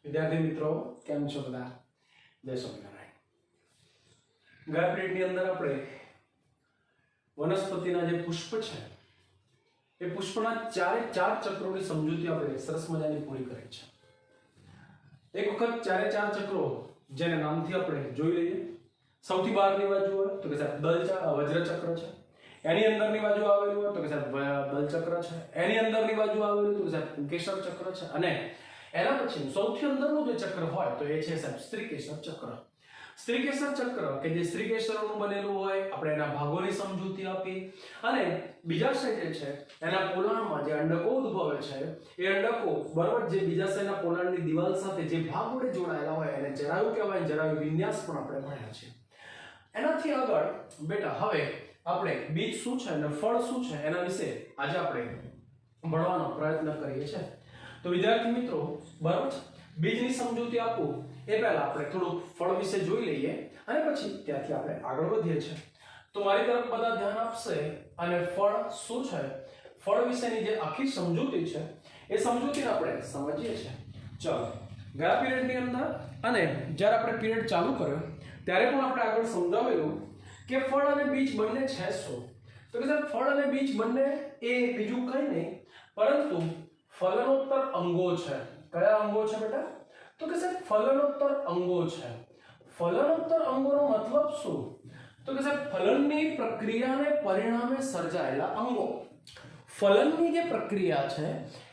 विद्यार्थी मित्रों केम छो बधा जय स्वामीनारायण। ગયા પીરિયડની અંદર આપણે વનસ્પતિના જે પુષ્પ છે એ પુષ્પના ચારે ચાર ચક્રોની સમજૂતી આપણે સરસ મજાની પૂરી કરી છે। એક વખત ચારે ચાર ચક્રો જેને નામથી આપણે જોઈ લઈએ। સૌથી બહારની બાજુ હોય તો કે સાહેબ વજ્ર ચક્ર છે, એની અંદરની બાજુ આવેલું હોય તો કે સાહેબ દલ ચક્ર છે, એની અંદરની બાજુ આવેલું તો કે સાહેબ પુંકેસર ચક્ર છે, અને એના પછી સૌથી અંદરનું જે ચક્ર હોય તો એ છે સાહેબ સ્ત્રીકેસર ચક્ર। સ્ત્રીકેસર ચક્ર કે જે સ્ત્રીકેસરનું બનેલું હોય આપણે એના ભાગોની સમજૂતી આપી, અને બીજાશય જે છે એના પોલાણમાં જે અંડકો ઉદ્ભવે છે એ અંડકો બરાબર જે બીજાશયના પોલાણની દિવાલ સાથે જે ભાગ વડે જોડાયેલા હોય એને જરાયુ કહેવાય। જરાયુ વિન્યાસ પણ આપણે ભણ્યા છે। એનાથી આગળ બેટા હવે આપણે બીજ શું છે અને ફળ શું છે એના વિશે આજે આપણે ભણવાનો પ્રયત્ન કરીએ છીએ। તો વિદ્યાર્થી મિત્રો બરાબર બીજની સમજૂતી આપું એ પહેલા આપણે થોડું ફળ વિશે જોઈ લઈએ અને પછી ત્યાંથી આપણે આગળ વધીએ છીએ। તો મારી તરફ બધા ધ્યાન આપશે અને ફળ શું છે, ફળ વિશેની જે આખી સમજૂતી છે એ સમજૂતીને આપણે સમજીએ છીએ। ચાલો ગયા પીરિયડની અંદર અને જ્યારે આપણે પીરિયડ ચાલુ કર્યો ત્યારે પણ આપણે આગળ સમજાવેલું કે ફળ અને બીજ બંને છે શું, તો કે સાહેબ ફળ અને બીજ બંને એ બીજું કંઈ નહીં પરંતુ ફલનોત્તર અંગો છે। કયા અંગો છે બેટા? તો કે સાહેબ ફલનોત્તર અંગો છે। ફલનોત્તર અંગોનો મતલબ શું? તો કે સાહેબ ફલનની પ્રક્રિયાને પરિણામે સર્જાયેલા અંગો। ફલનની જે પ્રક્રિયા છે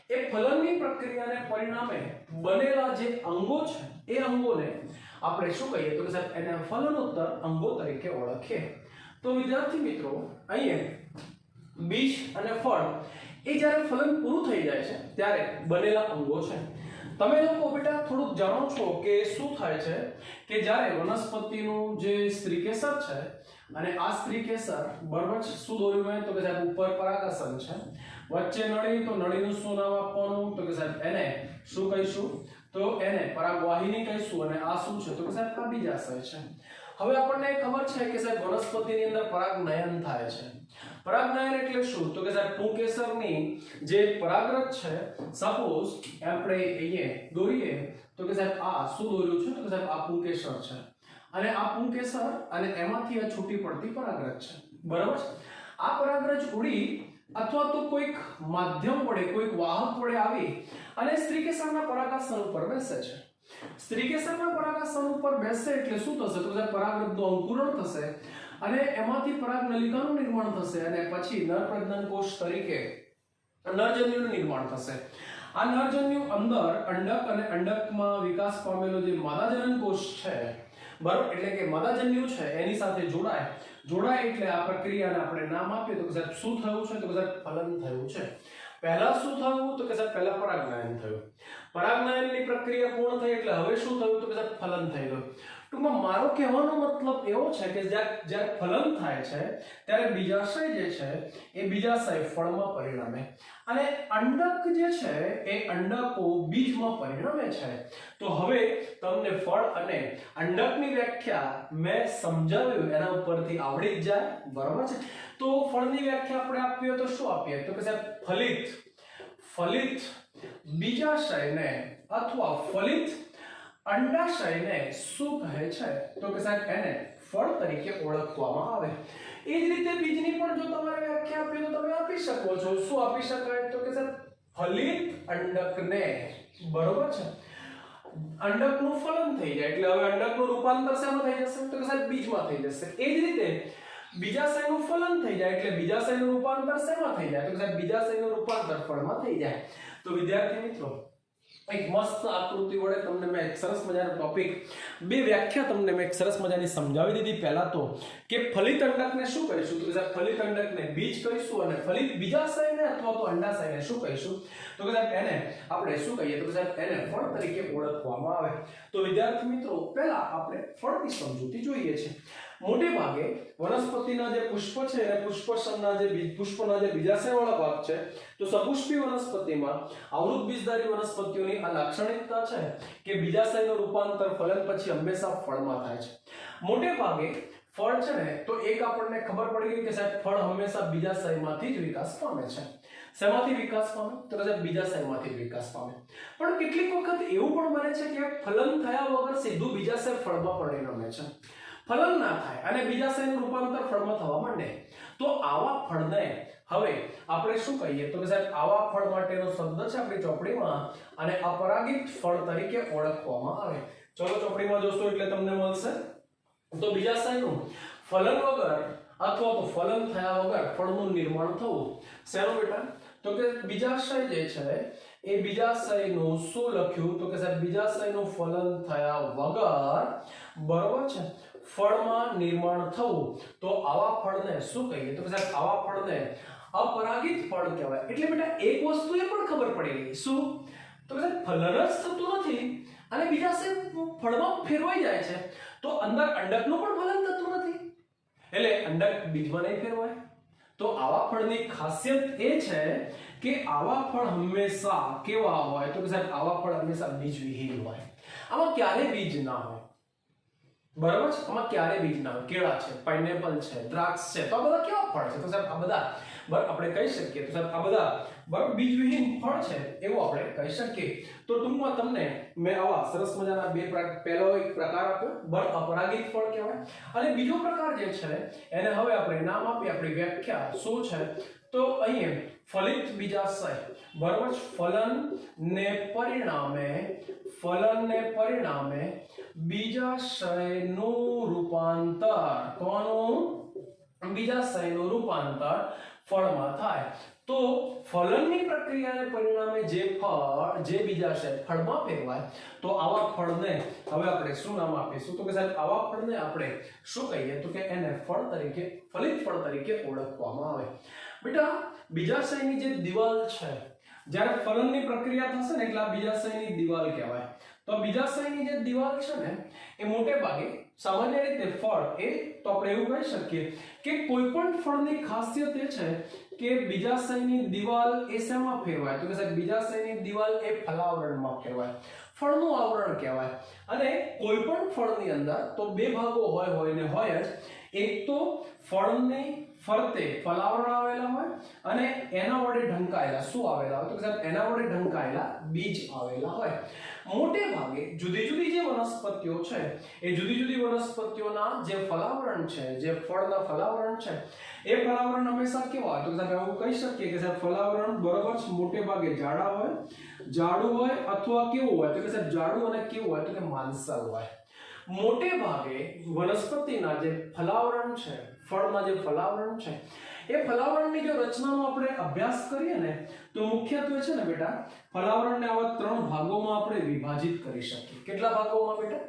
એ ફલનની પ્રક્રિયાને પરિણામે બનેલા જે અંગો છે એ અંગોને આપણે શું કહીએ તો કે સાહેબ એને ફલનોત્તર અંગો તરીકે ઓળખીએ। તો વિદ્યાર્થી મિત્રો અહીંયા બીજ અને ફળ એ જ્યારે ફલન પૂરું થઈ જાય છે ત્યારે બનેલા અંગો છે। તમે લોકો બેટા થોડુંક જાણો છો કે શું થાય છે કે જ્યારે વનસ્પતિનું જે સ્ત્રીકેસર છે અને આ સ્ત્રીકેસર બરાબર શું દોર્યું હોય તો કે સાહેબ ઉપર પરાગાસન છે, વચ્ચે નળી, તો નળીનું શું નામ આપવાનું તો કે સાહેબ એને શું કહીશું તો એને પરાગવાહિની કહીશું, અને આ શું છે તો કે સાહેબ આ બીજાશય છે। હવે આપણને ખબર છે કે સાહેબ વનસ્પતિની અંદર પરાગનયન થાય છે। પરાગનયન એટલે શું તો કે સાહેબ પુંકેસરની જે પરાગરજ છે સપોઝ આપણે અહીંયા દોરીએ તો કે સાહેબ આ શું દોર્યું છે તો કે સાહેબ આ પુંકેસર છે, અને આ પુંકેસર અને એમાંથી આ છૂટી પડતી પરાગરજ છે બરાબર। આ પરાગરજ ઉડી અથવા તો કોઈક માધ્યમ વડે કોઈક વાહક વડે આવી અને સ્ત્રીકેસરના પરાગાસન ઉપર બેસે છે। સ્ત્રીકેસરના પરાગાસન ઉપર બેસે એટલે શું થશે તો કે પરાગરજનું અંકુરણ થશે અને એમાંથી પરાગનલિકાનું નિર્માણ થશે, અને પછી નર પ્રજનન કોષ તરીકે નરજન્યુનું નિર્માણ થશે। આ નરજન્યુ અંદર અંડક અને અંડકમાં વિકાસ પામેલો જે માદાજનન કોષ છે બરાબર એટલે કે માદાજન્યુ છે એની સાથે જોડાય એટલે આ પ્રક્રિયાને આપણે નામ આપીએ તો કે સાહેબ શું થયું છે તો કે સાહેબ ફલન થયું છે। પહેલા શું થયું તો કે સાહેબ પહેલા પરાગનયન થયું, પરાગનયનની પ્રક્રિયા પૂર્ણ થઈ એટલે હવે શું થયું તો કે સાહેબ ફલન થઈ ગયું। ટૂંકમાં મારો કહેવાનો મતલબ એવો છે કે જ્યારે ફલન થાય છે ત્યારે બીજાશય જે છે એ બીજાશય ફળમાં પરિણમે અને અંડક જે છે એ અંડકો બીજમાં પરિણમે છે। તો હવે તમને ફળ અને અંડકની વ્યાખ્યા મેં સમજાવ્યું એના ઉપરથી આવડી જ જાય બરાબર છે। તો ફળની વ્યાખ્યા આપણે આપીએ તો શું આપીએ તો કે સાહેબ ફલિત બીજાશયને અથવા ફલિત અંડાશયને શું કહે છે તો કે સાહેબ એને ફળ તરીકે ઓળખવામાં આવે। એ જ રીતે બીજની પણ જો તમારે વ્યાખ્યા આપી તો તમે આપી શકો છો। શું આપી શકાય તો કે સાહેબ ફલિત અંડકને બરોબર છે અંડકનું ફલન થઈ જાય એટલે હવે અંડકનું રૂપાંતર શેમાં થઈ જશે તો કે સાહેબ બીજમાં થઈ જશે। એ જ રીતે બીજાશયનું ફલન થઈ જાય એટલે બીજાશયનું રૂપાંતર શેમાં થઈ જાય તો કે સાહેબ બીજાશયનું રૂપાંતર ફળમાં થઈ જાય। તો વિદ્યાર્થી મિત્રો એક મસ્ત આકૃતિ વડે તમને મેં એક સરસ મજાનો ટોપિક બે વ્યાખ્યા તમને મેં એક સરસ મજાની સમજાવી દીધી। પહેલા તો કે ફલિત અંડકને શું કહીશું તો કે સાહેબ ફલિત અંડકને બીજ કહીશું, અને ફલિત બીજાશયને અથવા તો અંડાશયને શું કહીશું તો કે સાહેબ એને આપણે શું કહીએ તો કે સાહેબ એને ફળ તરીકે ઓળખવામાં આવે। તો વિદ્યાર્થી મિત્રો પહેલા આપણે ફળની સમજૂતી જોઈએ છે। મોટે ભાગે વનસ્પતિના જે પુષ્પ છે અને પુષ્પના જે બીજાશય વાળા ભાગ છે તો સપુષ્પી વનસ્પતિમાં આવૃત બીજધારી વનસ્પતિઓની આ લાક્ષણિકતા છે કે બીજાશયનું રૂપાંતર ફલન પછી હંમેશા ફળમાં થાય છે। મોટે ભાગે ફળ છે ને તો એક આપણને ખબર પડી ગઈ કે સાહેબ ફળ હંમેશા બીજાશયમાંથી જ વિકાસ પામે છે। શેમાંથી વિકાસ પામે? તો કે સાહેબ બીજાશયમાંથી વિકાસ પામે. પણ કેટલીક વખત એવું પણ બને છે કે ફલન થયા વગર સીધું બીજાશય ફળમાં પરિણમે છે. ફલન ના થાય અને બીજાશયનું રૂપાંતર ફળમાં થવા માંડે, તો આવા ફળને હવે આપણે શું કહીએ? તો કે સાહેબ આવા ફળ માટેનો શબ્દ છે આપણી ચોપડીમાં, અને અપરાગિત ફળ તરીકે ઓળખવામાં આવે. ચલો ચોપડીમાં જોશો એટલે તમને મળશે. તો બીજાશયનું ફલન વગર અથવા તો ફલન થયા વગર ફળનું નિર્માણ થવું. શેનું બેટા? તો કે બીજાશય જે છે એ બીજાશયનું શું લખ્યું? તો કે સાહેબ બીજાશયનું ફલન થયા વગર, બરોબર છે, ફળમાં નિર્માણ થવું. તો આવા ફળને શું કહીએ? તો કે સાહેબ આવા ફળને અપરાગિત ફળ કહેવાય. એટલે બેટા એક વસ્તુ એ પણ ખબર પડી ગઈ. શું? તો કે સાહેબ ફલન જ થતું નથી અને બીજાશય ફળમાં ફેરવાઈ જાય છે, તો અંદર અંડકનું પણ ફલન થતું નથી, એટલે અંડક બીજમાં નહીં ફેરવાય. તો આવા ફળની ખાસિયત એ છે કે આવા ફળ હંમેશા કેવા હોય? તો કે સાહેબ આવા ફળ હંમેશા બીજવિહીન હોય. આમાં ક્યારે બીજ ના હોય, બરાબર છે? આમાં ક્યારે બીજ ના હોય. કેળા છે, પાઇનેપલ છે, દ્રાક્ષ છે, તો આ બધા કેવા ફળ છે? તો સાહેબ આ બધા બરાબર આપણે કહી શકીએ તો સાહેબ આ બધા બરાબર બીજવિહીન ફળ છે એવું આપણે કહી શકીએ. તો ટૂંકમાં તમને મેં આવા સરસ મજાના બે પહેલો એક પ્રકાર આપ્યો, બરાબર, અપરાગિત ફળ કહેવાય, અને બીજો પ્રકાર જે છે એને હવે આપણે નામ આપી, આપણી વ્યાખ્યા શું છે? તો અહીં ફલિત બીજાશય, બરાબર, ફલન ને પરિણામે બીજાશયનું રૂપાંતર, કોનું? બીજાશયનું રૂપાંતર ફળમાં થાય. તો ફલનની પ્રક્રિયાને પરિણામે જે બીજાશય ફળમાં ફેરવાય, તો આવા ફળને હવે આપણે શું નામ આપીશું? તો કે સાહેબ આવા ફળને આપણે શું કહીએ? તો કે એને ફળ તરીકે, ફલિત ફળ તરીકે ઓળખવામાં આવે. બેટા બીજાશયની જે દિવાલ છે, જ્યારે ફલનની પ્રક્રિયા થશે ને એટલે આ બીજાશયની દિવાલ કહેવાય. તો બીજાશયની જે દિવાલ છે ને એ મોટે ભાગે સામાન્ય રીતે ફળ એ, તો આપણે એવું કહી શકીએ કે કોઈ પણ ફળની ખાસિયત એ છે કે બીજાશયની દિવાલ એ શેમાં ફેરવાય? તો કે સાહેબ બીજાશયની દિવાલ એ ફલાવરણમાં ફેરવાય, ફળનું આવરણ કહેવાય. અને કોઈ પણ ફળની અંદર તો બે ભાગો હોય ને હોય જ. એક તો ફળની ફરતે ફલાવરણ આવેલા હોય અને એના વડે ઢંકાયેલા શું આવેલા હોય? તો કે સાહેબ એના વડે ઢંકાયેલા બીજ આવેલા હોય. મોટે ભાગે જુદી જુદી જે વનસ્પતિઓ છે એ જુદી જુદી વનસ્પતિઓના જે ફલાવરણ છે, જે ફળના ફલાવરણ છે, એ ફલાવરણ હંમેશા કેવા હોય? તો સાહેબ એવું કહી શકીએ કે સાહેબ ફલાવરણ બરોબર છે મોટે ભાગે જાડા હોય, જાડું હોય, અથવા કેવું હોય? તો કે સાહેબ જાડું અને કેવું હોય? તો કે માંસલ હોય. મોટે ભાગે વનસ્પતિના જે ફલાવરણ છે, ફળના જે ફલાવરણ છે, એ ફલાવરણની જો રચનાનો આપણે અભ્યાસ કરીએ ને તો મુખ્યત્વે છે ને બેટા ફલાવરણને આવા ત્રણ ભાગોમાં આપણે વિભાજિત કરી શકીએ. કેટલા ભાગોમાં બેટા?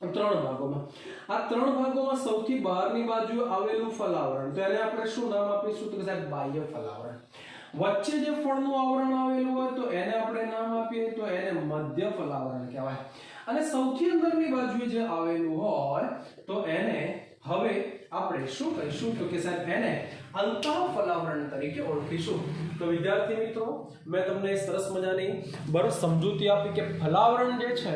ત્રણ ભાગોમાં. આ ત્રણ ભાગોમાં સૌથી બહારની બાજુ આવેલું ફલાવરણ, તો એને આપણે શું નામ આપીશું? તો કે સાહેબ બાહ્ય ફલાવરણ. વચ્ચે જે ફળનું આવરણ આવેલું હોય તો એને આપણે નામ આપીએ તો એને મધ્ય ફલાવરણ કહેવાય. અને સૌથી અંદરની બાજુએ જે આવેલું હોય તો એને હવે આપણે શું કહીશું? તો કે સાહેબ એને અંતઃ ફલાવરણ તરીકે ઓળખીશું. તો વિદ્યાર્થી મિત્રો મેં તમને સરસ મજાની બરાબર સમજૂતી આપી કે ફલાવરણ જે છે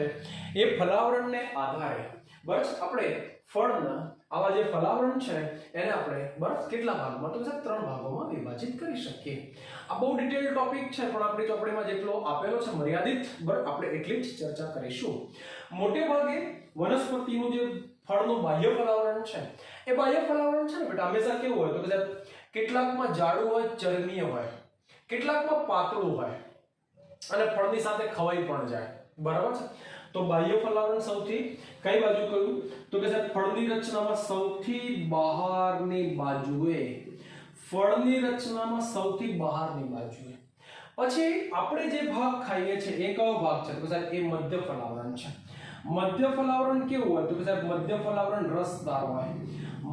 એ ફલાવરણને આધારે બસ આપણે ફળના આવા જે ફલાવરણ છે એને આપણે બસ કેટલા ભાગમાં? તો સાહેબ ત્રણ ભાગોમાં વિભાજિત કરી શકીએ. આ બહુ ડિટેલ ટોપિક છે પણ આપણી ચોપડીમાં જેટલો આપેલો છે મર્યાદિત, બરાબર, આપણે એટલી જ ચર્ચા કરીશું. મોટે ભાગે વનસ્પતિનું જે ફળનું બાહ્ય ફલાવરણ છે એ બાહ્ય ફલાવરણ છે ને બેટા હંમેશા કેવું હોય? તો કે સાહેબ કેટલાકમાં જાડું હોય, ચરમીય હોય, કેટલાકમાં પાતળું હોય અને ફળની સાથે ખવાઈ પણ જાય, બરાબર છે. તો બાહ્ય ફલાવરણ સૌથી કઈ બાજુ કયું? તો કે સાહેબ ફળની રચનામાં સૌથી બહારની બાજુએ, ફળની રચનામાં સૌથી બહારની બાજુએ. પછી આપણે જે ભાગ ખાઈએ છીએ એ કયો ભાગ છે? તો સાહેબ એ મધ્ય ફલાવરણ છે. મધ્ય ફલાવરણ કેવું હોય? તો કે સાહેબ મધ્ય ફલાવરણ રસદાર હોય,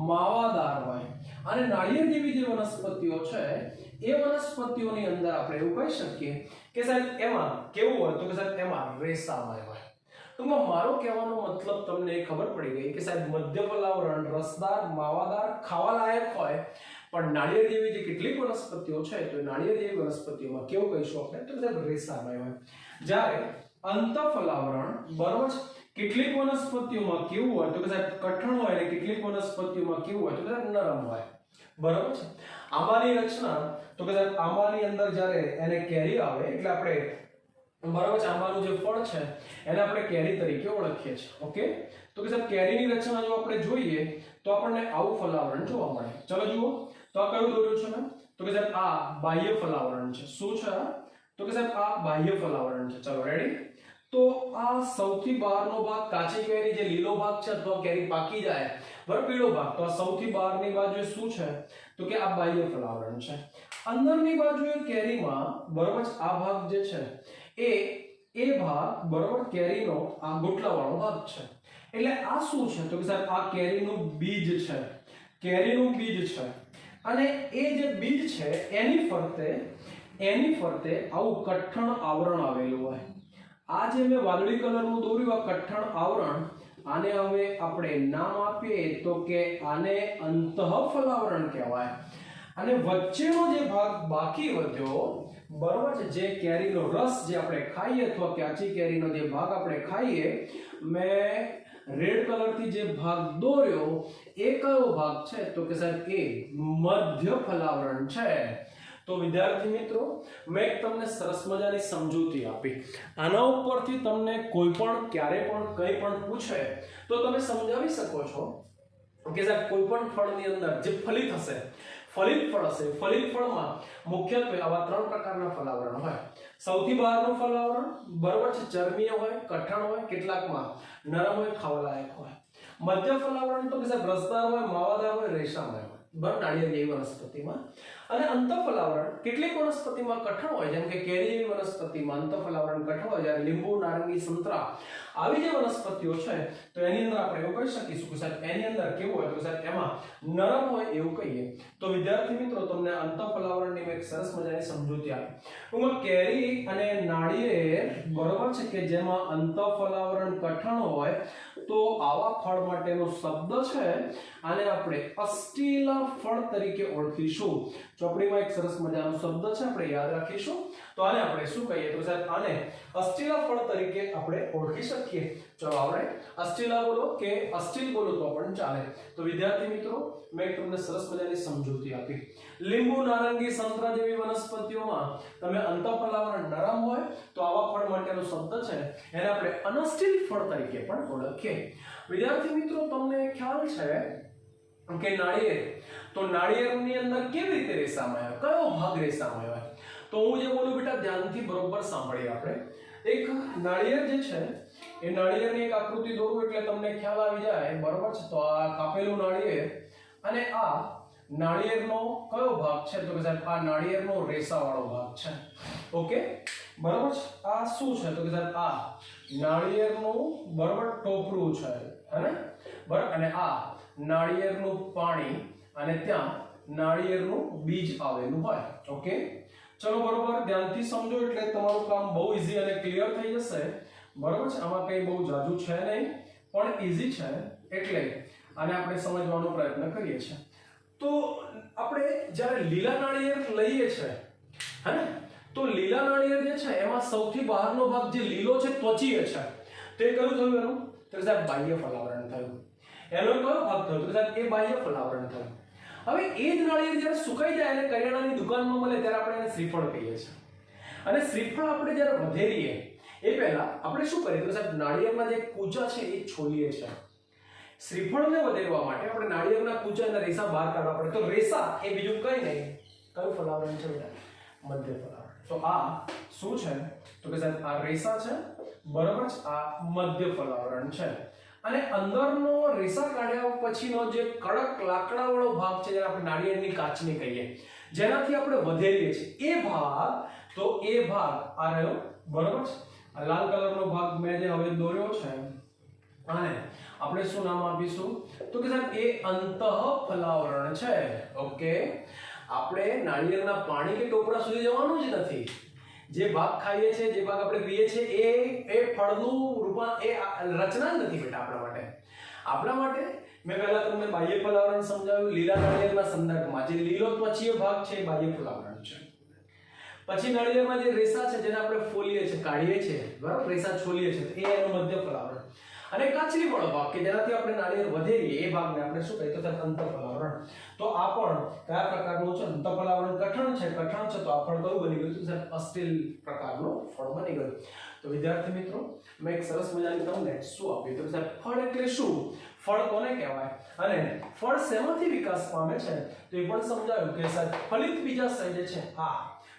માવાદાર હોય, અને નાળિયેર જેવી જે વનસ્પતિઓ છે એ વનસ્પતિઓની અંદર આપણે એવું કહી શકીએ કે સાહેબ એમાં કેવું હોય? તો કે સાહેબ એમાં રેસામય હોય. ટૂંકમાં મારો કહેવાનો મતલબ તમને ખબર પડી ગઈ કે સાહેબ મધ્ય ફલાવરણ રસદાર, માવાદાર, ખાવા લાયક હોય, પણ નાળિયેર જેવી જે કેટલીક વનસ્પતિઓ છે તો નાળિયેર જેવી વનસ્પતિઓમાં કેવું કહીશું આપણે? તો સાહેબ રેસામય હોય. જ્યારે અંતઃ ફલાવરણ બરોબર છે કેટલીક વનસ્પતિઓમાં કેવું હોય? તો કે સાહેબ કઠણ હોય, અને કેટલીક વનસ્પતિઓમાં કેવું હોય? તો કે સાહેબ નરમ હોય, બરાબર છે. આંબાની રચના તો કે સાહેબ આંબાની અંદર જ્યારે એને કેરી આવે એટલે આપણે બરાબર છે આંબાનું જે ફળ છે એને આપણે કેરી તરીકે ઓળખીએ છીએ ઓકે તો કે સાહેબ કેરીની રચના જો આપણે જોઈએ તો આપણને આવું ફલાવરણ જોવા મળે ચલો જુઓ તો આ કયું દોર્યું છે મેં તો કે સાહેબ આ બાહ્ય ફલાવરણ છે શું છે તો કે સાહેબ આ બાહ્ય ફલાવરણ છે ચલો રેડી તો આ સૌથી બહારનો ભાગ કાચી કેરી જે લીલો ભાગ છે અથવા કેરી પાકી જાય બરાબર પીળો ભાગ તો આ સૌથી બહારની બાજુએ શું છે તો કે આ બાહ્ય ફલાવરણ છે અંદરની બાજુએ કેરીમાં બરાબર આ ભાગ જે છે એ ભાગ બરાબર કેરીનો આ ગોટલાવાળો ભાગ છે એટલે આ શું છે તો કે સાહેબ આ કેરીનું બીજ છે કેરીનું બીજ છે અને એ જે બીજ છે એની ફરતે આવું કઠણ આવરણ આવેલું હોય આ જે મેં વાદળી કલરનું દોર્યું આ કઠણ આવરણ આને હવે આપણે નામ આપીએ તો કે આને અંતઃફલાવરણ કહેવાય અને વચ્ચેનો જે ભાગ બાકી વધ્યો બરોબર છે જે કેરીનો રસ જે આપણે ખાઈએ અથવા કાચી કેરીનો જે ભાગ આપણે ખાઈએ મેં રેડ કલરથી જે ભાગ દોર્યો એ કયો ભાગ છે તો કે સાહેબ એ મધ્ય ફલાવરણ છે તો વિદ્યાર્થી મિત્રો મેં તમને સરસ મજાની સમજૂતી આપી આના ઉપરથી તમને કોઈ પણ ક્યારે પણ કંઈ પણ પૂછે તો તમે સમજાવી શકો છો કે સાહેબ કોઈ પણ ફળની અંદર જે ફલિત હશે ફલિત ફળ હશે ફલિત ફળમાં મુખ્યત્વે આવા ત્રણ પ્રકારના ફલાવરણ હોય સૌથી બહારનું ફલાવરણ બરોબર છે ચરમીય હોય કઠણ હોય કેટલાકમાં નરમ હોય ખાવાલાયક હોય મધ્ય ફલાવરણ તો કે સાહેબ રસદાર હોય માવાદાર હોય રેશામય હોય બરાબર નાળિયેર જેવી વનસ્પતિમાં અને અંતઃફલાવરણ કેટલીક વનસ્પતિમાં કઠણ હોય જેમ કે કેરી જેવી વનસ્પતિમાં અંતઃફલાવરણ કઠણ હોય જ્યારે લીંબુ નારંગી સંતરા આવી જે વનસ્પતિઓ છે તો એની અંદર આપણે એવું કહી શકીશું કે સાહેબ એની અંદર કેવું હોય તો સાહેબ એમાં નરમ હોય એવું કહીએ તો વિદ્યાર્થી મિત્રો તમને અંતઃફલાવરણની મેં એક સરસ મજાની સમજૂતી આપી ટૂંકમાં કેરી અને નાળિયેર બરોબર છે કે જેમાં અંતઃફલાવરણ કઠણ હોય તો આવા ફળ માટેનો શબ્દ છે આને આપણે અસ્ટીલા ફળ તરીકે ઓળખીશું ચોપડીમાં એક સરસ મજાનો શબ્દ છે આપણે યાદ રાખીશું તો આને આપણે શું કહીએ તો સાહેબ આને અસ્ટીલા ફળ તરીકે આપણે ઓળખી શકીએ ચલો આપણે અસ્ટીલા બોલો કે અસ્ટીલ બોલો તો પણ ચાલે તો વિદ્યાર્થી મિત્રો મેં તમને સરસ મજાની સમજૂતી આપી લીંબુ નારંગી સંતરા જેવી વનસ્પતિઓમાં તમે અંતઃફલાવરણ નરમ હોય તો આવા ફળ માટેનો શબ્દ છે એને આપણે અનસ્ટીલ ફળ તરીકે પણ ઓળખીએ વિદ્યાર્થી મિત્રો તમને ખ્યાલ છે કે નાળિયેર તો નાળિયેરની અંદર કેવી રીતે રેસામય હોય કયો ભાગ રેસામય હોય તો હું જે બોલું બેટા ધ્યાનથી બરોબર સાંભળીએ આપણે એક નાળિયેર જે છે એ નાળિયેરની એક આકૃતિ દોરું એટલે તમને ખ્યાલ આવી જાય બરોબર છે તો આ કાપેલું નાળિયેર અને આ નાળિયેરનો કયો ભાગ છે તો કે સાહેબ આ નાળિયેરનો રેસાવાળો ભાગ છે ઓકે બરોબર છે આ શું છે તો કે સાહેબ આ નાળિયેરનું બરોબર ટોપરું છે હે બરાબર અને આ નાળિયેરનું પાણી અને ત્યાં નાળિયેરનું બીજ આવેલું હોય ઓકે ચલો બરોબર ધ્યાનથી સમજો એટલે તમારું કામ બહુ ઈઝી અને ક્લિયર થઈ જશે બરોબર છે આમાં કંઈ બહુ જાજુ છે નહીં પણ ઈઝી છે એટલે આને આપણે સમજવાનો પ્રયત્ન કરીએ છીએ તો આપણે જ્યારે લીલા નાળિયેર લઈએ છે હે તો લીલા નાળિયેર જે છે એમાં સૌથી બહારનો ભાગ જે લીલો છે ત્વચીય છે તે કયું થયું એનું તો સાહેબ બાહ્ય ફલાવરણ થયું એનો કયો ભાગ થયો તો સાહેબ એ બાહ્ય ફલાવરણ થયું હવે એ જ નાળિયેર જ્યારે સુકાઈ જાય અને કરિયાણાની દુકાનમાં મળે ત્યારે આપણે એને શ્રીફળ કહીએ છીએ અને શ્રીફળ આપણે જ્યારે વધેરીએ એ પહેલા આપણે શું કરીએ તો સાહેબ નાળિયેરના જે કૂચા છે એ છોલીએ છીએ શ્રીફળને વધેરવા માટે આપણે નાળિયેરના કૂચા અને રેસા બહાર કાઢવા પડે તો રેસા એ બીજું કંઈ નહીં કયું ફલાવરણ છે બેટા મધ્ય ફલાવરણ તો આ શું છે તો કે સાહેબ આ રેસા છે બરાબર છે આ મધ્ય ફલાવરણ છે અને અંદરનો રેસા કાઢ્યા પછીનો જે કડક લાકડાવાળો ભાગ છે જેને આપણે નાળિયેરની કાચની કહીએ જેનાથી આપણે વધેરીએ છીએ એ ભાગ તો એ ભાગ આ રહ્યો બરાબર છે આ લાલ કલરનો ભાગ મેં જે હવે દોર્યો છે અને આપણે શું નામ આપીશું તો કે સાહેબ એ અંતઃફલાવરણ છે ઓકે આપણે નાળિયેરના પાણી કે ટોપરા સુધી જવાનું જ નથી જે ભાગ ખાઈએ છે જે ભાગ આપણે પીએ છે એ ફળનું રૂપા એ રચના જ નથી બેટા આપણા માટે મેં પહેલા તમને બાહ્ય ફલાવરણ સમજાવ્યું લીલા નાળિયેરના સંદર્ભમાં જે લીલો ત્વચીય ભાગ છે એ બાહ્ય ફલાવરણ છે પછી નાળિયેરમાં જે રેસા છે જેને આપણે ફોલીએ છે કાઢીએ છે બરાબર રેસા છોલીએ છે એ એનું મધ્ય ફલાવરણ અને કાચલી વાળો ભાગ કે જેનાથી આપણે નાળિયેર વધેરીએ એ ભાગને આપણે શું કહીએ તો અંતઃફલાવરણ બીજાવરણ. તો આ પણ કયા પ્રકારનું છે? અંતઃફલાવરણ કઠણ છે. કઠણ છે તો આ ફળ કયું બની ગયું? તો સાહેબ અસ્ટીલ પ્રકારનું ફળ બની ગયું. તો વિદ્યાર્થી મિત્રો, મેં એક સરસ મજાની તમને શું આપ્યું? તો સાહેબ ફળ એટલે શું? ફળ કોને કહેવાય અને ફળ શેમાંથી વિકાસ પામે છે તો એ પણ સમજાવ્યું કે સાહેબ ફલિત બીજાશય જે છે આ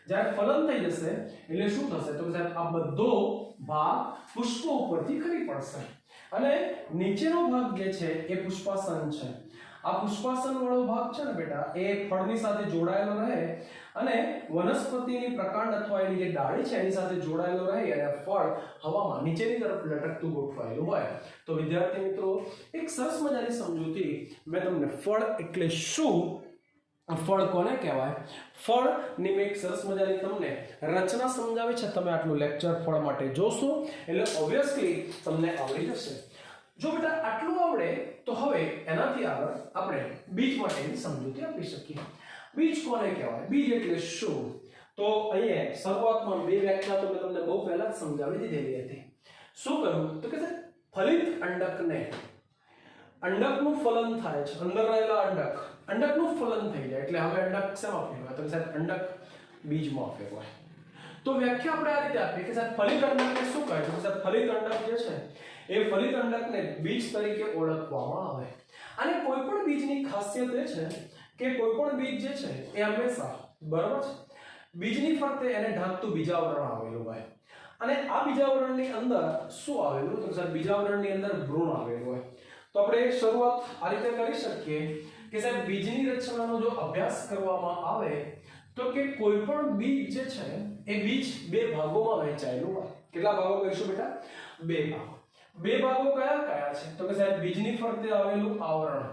જ્યારે ફલન થઈ જશે એટલે શું થશે? તો સાહેબ આ બધો ભાગ પુષ્પો ઉપરથી ખરી પડશે અને નીચેનો ભાગ જે છે એ પુષ્પાસન છે. આ પુષ્પાસન વાળો ભાગ છે ને બેટા, એ ફળની સાથે જોડાયેલો રહે અને વનસ્પતિની પ્રકાંડ અથવા એની જે ડાળી છે એની સાથે જોડાયેલો રહે અને ફળ હવામાં નીચેની તરફ લટકતું ગોઠવાયેલું હોય. તો વિદ્યાર્થી મિત્રો, એક સરસ મજાની સમજૂતી મેં તમને ફળ એટલે શું, ફળ કોને કહેવાય, ફળની મેં એક સરસ મજાની તમને રચના સમજાવી છે. તમે આટલું લેક્ચર ફળ માટે જોશો એટલે ઓબ્વિયસલી તમને આવડી જશે. જો બેટા આટલું આવડે તો હવે એનાથી આગળ આપણે બીજ માટેની સમજૂતી આપી શકીએ. બીજ કોને કહેવાય? બીજ એટલે શું? તો અહીંયા શરૂઆતમાં બે વ્યાખ્યા તો મેં તમને બહુ પહેલા જ સમજાવી દીધેલી હતી. શું કહ્યું? તો કે ફલિત અંડકને, અંડકનું ફલન થાય છે, અંદર રહેલા અંડકનું ફલન થઈ જાય એટલે હવે અંડક શેમાં ફેરવાય? તો સાહેબ અંડક બીજમાં ફેરવાય. તો વ્યાખ્યા આપણે આ રીતે આપીએ કે સાહેબ ફલિત અંડકને શું કહે છે? તો સાહેબ ફલિત અંડક જે છે એ ફલિત અંડકને બીજ તરીકે ઓળખવામાં આવે. અને કોઈ પણ બીજની ખાસિયત એ છે કે કોઈ પણ બીજ જે છે એ હંમેશા, બરાબર છે, બીજની ફરતે એને ઢાંકતું બીજાવરણ આવેલું હોય અને આ બીજાવરણની અંદર શું આવેલું? તો સાહેબ બીજાવરણની અંદર ભ્રૂણ આવેલું હોય. તો આપણે શરૂઆત આ રીતે કરી શકીએ કે સાહેબ બીજની રચનાનો જો અભ્યાસ કરવામાં આવે તો કે કોઈ પણ બીજ જે છે એ બીજ બે ભાગોમાં વહેંચાયેલું હોય. કેટલા ભાગો કહીશું બેટા? બે ભાગો. બે ભાગો કયા કયા છે? તો કે સાહેબ બીજની ફરતે આવેલું આવરણ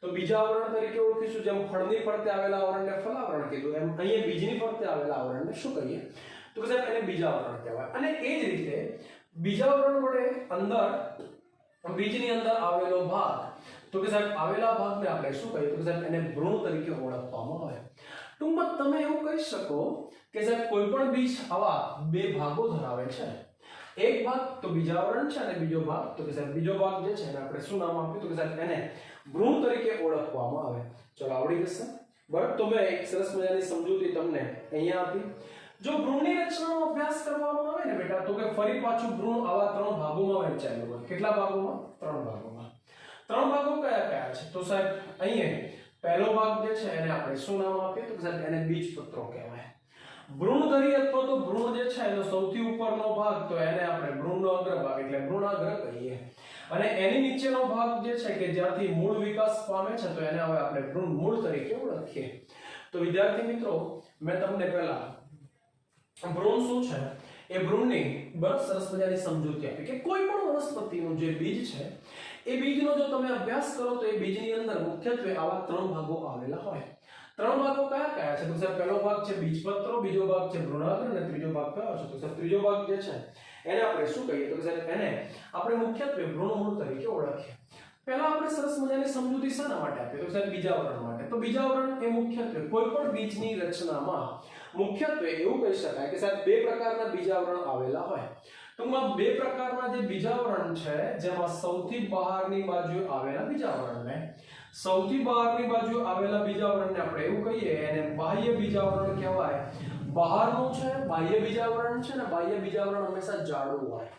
તો બીજાવરણ તરીકે ઓળખીશું. જેમ ફળની ફરતે આવેલા આવરણને ફલાવરણ કીધું એમ અહીંયા બીજની ફરતે આવેલા આવરણને શું કહીએ? તો કે સાહેબ એને બીજાવરણ કહેવાય. અને એ જ રીતે બીજાવરણ વડે અંદર બીજની અંદર આવેલો ભાગ તો કે સાહેબ આવેલા ભાગને આપણે શું કહીએ? તો કે સાહેબ એને ભ્રૂણ તરીકે ઓળખવામાં આવે. ટૂંકમાં તમે એવું કહી શકો કે સાહેબ કોઈ પણ બીજ આવા બે ભાગો ધરાવે છે. એક ભાગ તો બીજાવરણ છે અને બીજો ભાગ તો કે સાહેબ બીજો ભાગ જે છે એને આપણે શું નામ આપ્યું? તો કે સાહેબ એને ભ્રૂણ તરીકે ઓળખવામાં આવે. ચલો આવડી જશે. બરાબર. તો મેં એક સરસ મજાની સમજૂતી તમને અહીંયા આપી. જો ભ્રૂણની રચનાનો અભ્યાસ કરવામાં આવે ને બેટા તો કે ફરી પાછું ભ્રૂણ આવા ત્રણ ભાગોમાં વહેંચાયેલું હોય. કેટલા ભાગોમાં? ત્રણ ભાગોમાં. ત્રણ ભાગો કયા કયા છે? તો સાહેબ અહીંયા પહેલો ભાગ જે છે એને આપણે શું નામ આપીએ? તો સાહેબ એને બીજપત્રો કહેવાય. ભ્રૂણધરી અથવા તો ભ્રૂણ જે છે એનો સૌથી ઉપરનો ભાગ તો એને આપણે ભ્રૂણનો અગ્રભાગ એટલે ભ્રૂણાગ્ર કહીએ. અને એની નીચેનો ભાગ જે છે કે જ્યાંથી મૂળ વિકાસ પામે છે તો એને હવે આપણે ભ્રૂણ મૂળ તરીકે ઓળખીએ. તો વિદ્યાર્થી મિત્રો, મેં તમને પહેલા ભ્રૂણ શું છે એ ભ્રૂણની બસ સરસ મજાની સમજૂતી આપી કે કોઈ પણ વનસ્પતિનું જે બીજ છે એ બીજનો જો તમે અભ્યાસ કરો તો એ બીજની અંદર મુખ્યત્વે આવા ત્રણ ભાગો આવેલા હોય. ત્રણ ભાગો કયા કયા છે? તો સાહેબ પહેલો ભાગ છે બીજપત્રો, બીજો ભાગ છે ભ્રૂણાગ્ર અને ત્રીજો ભાગ કયો છે? તો સાહેબ ત્રીજો ભાગ જે છે એને આપણે શું કહીએ? તો સાહેબ એને આપણે મુખ્યત્વે ભ્રૂણમૂળ તરીકે ઓળખીએ. પહેલા આપણે સરસ મજાની સમજૂતી શાના માટે આપીએ? તો સાહેબ બીજાવરણ માટે. તો બીજાવરણ એ મુખ્યત્વે કોઈ પણ બીજની રચનામાં મુખ્યત્વે એવું કહી શકાય કે સાહેબ બે પ્રકારના બીજાવરણ આવેલા હોય. ટૂંકમાં બે પ્રકારના જે બીજાવરણ છે જેમાં સૌથી બહારની બાજુ આવેલા બીજાવરણને આપણે એવું કહીએ એને બાહ્ય બીજાવરણ કહેવાય. બહારનું છે બાહ્ય બીજાવરણ છે ને બાહ્ય બીજાવરણ હંમેશા જાડું હોય.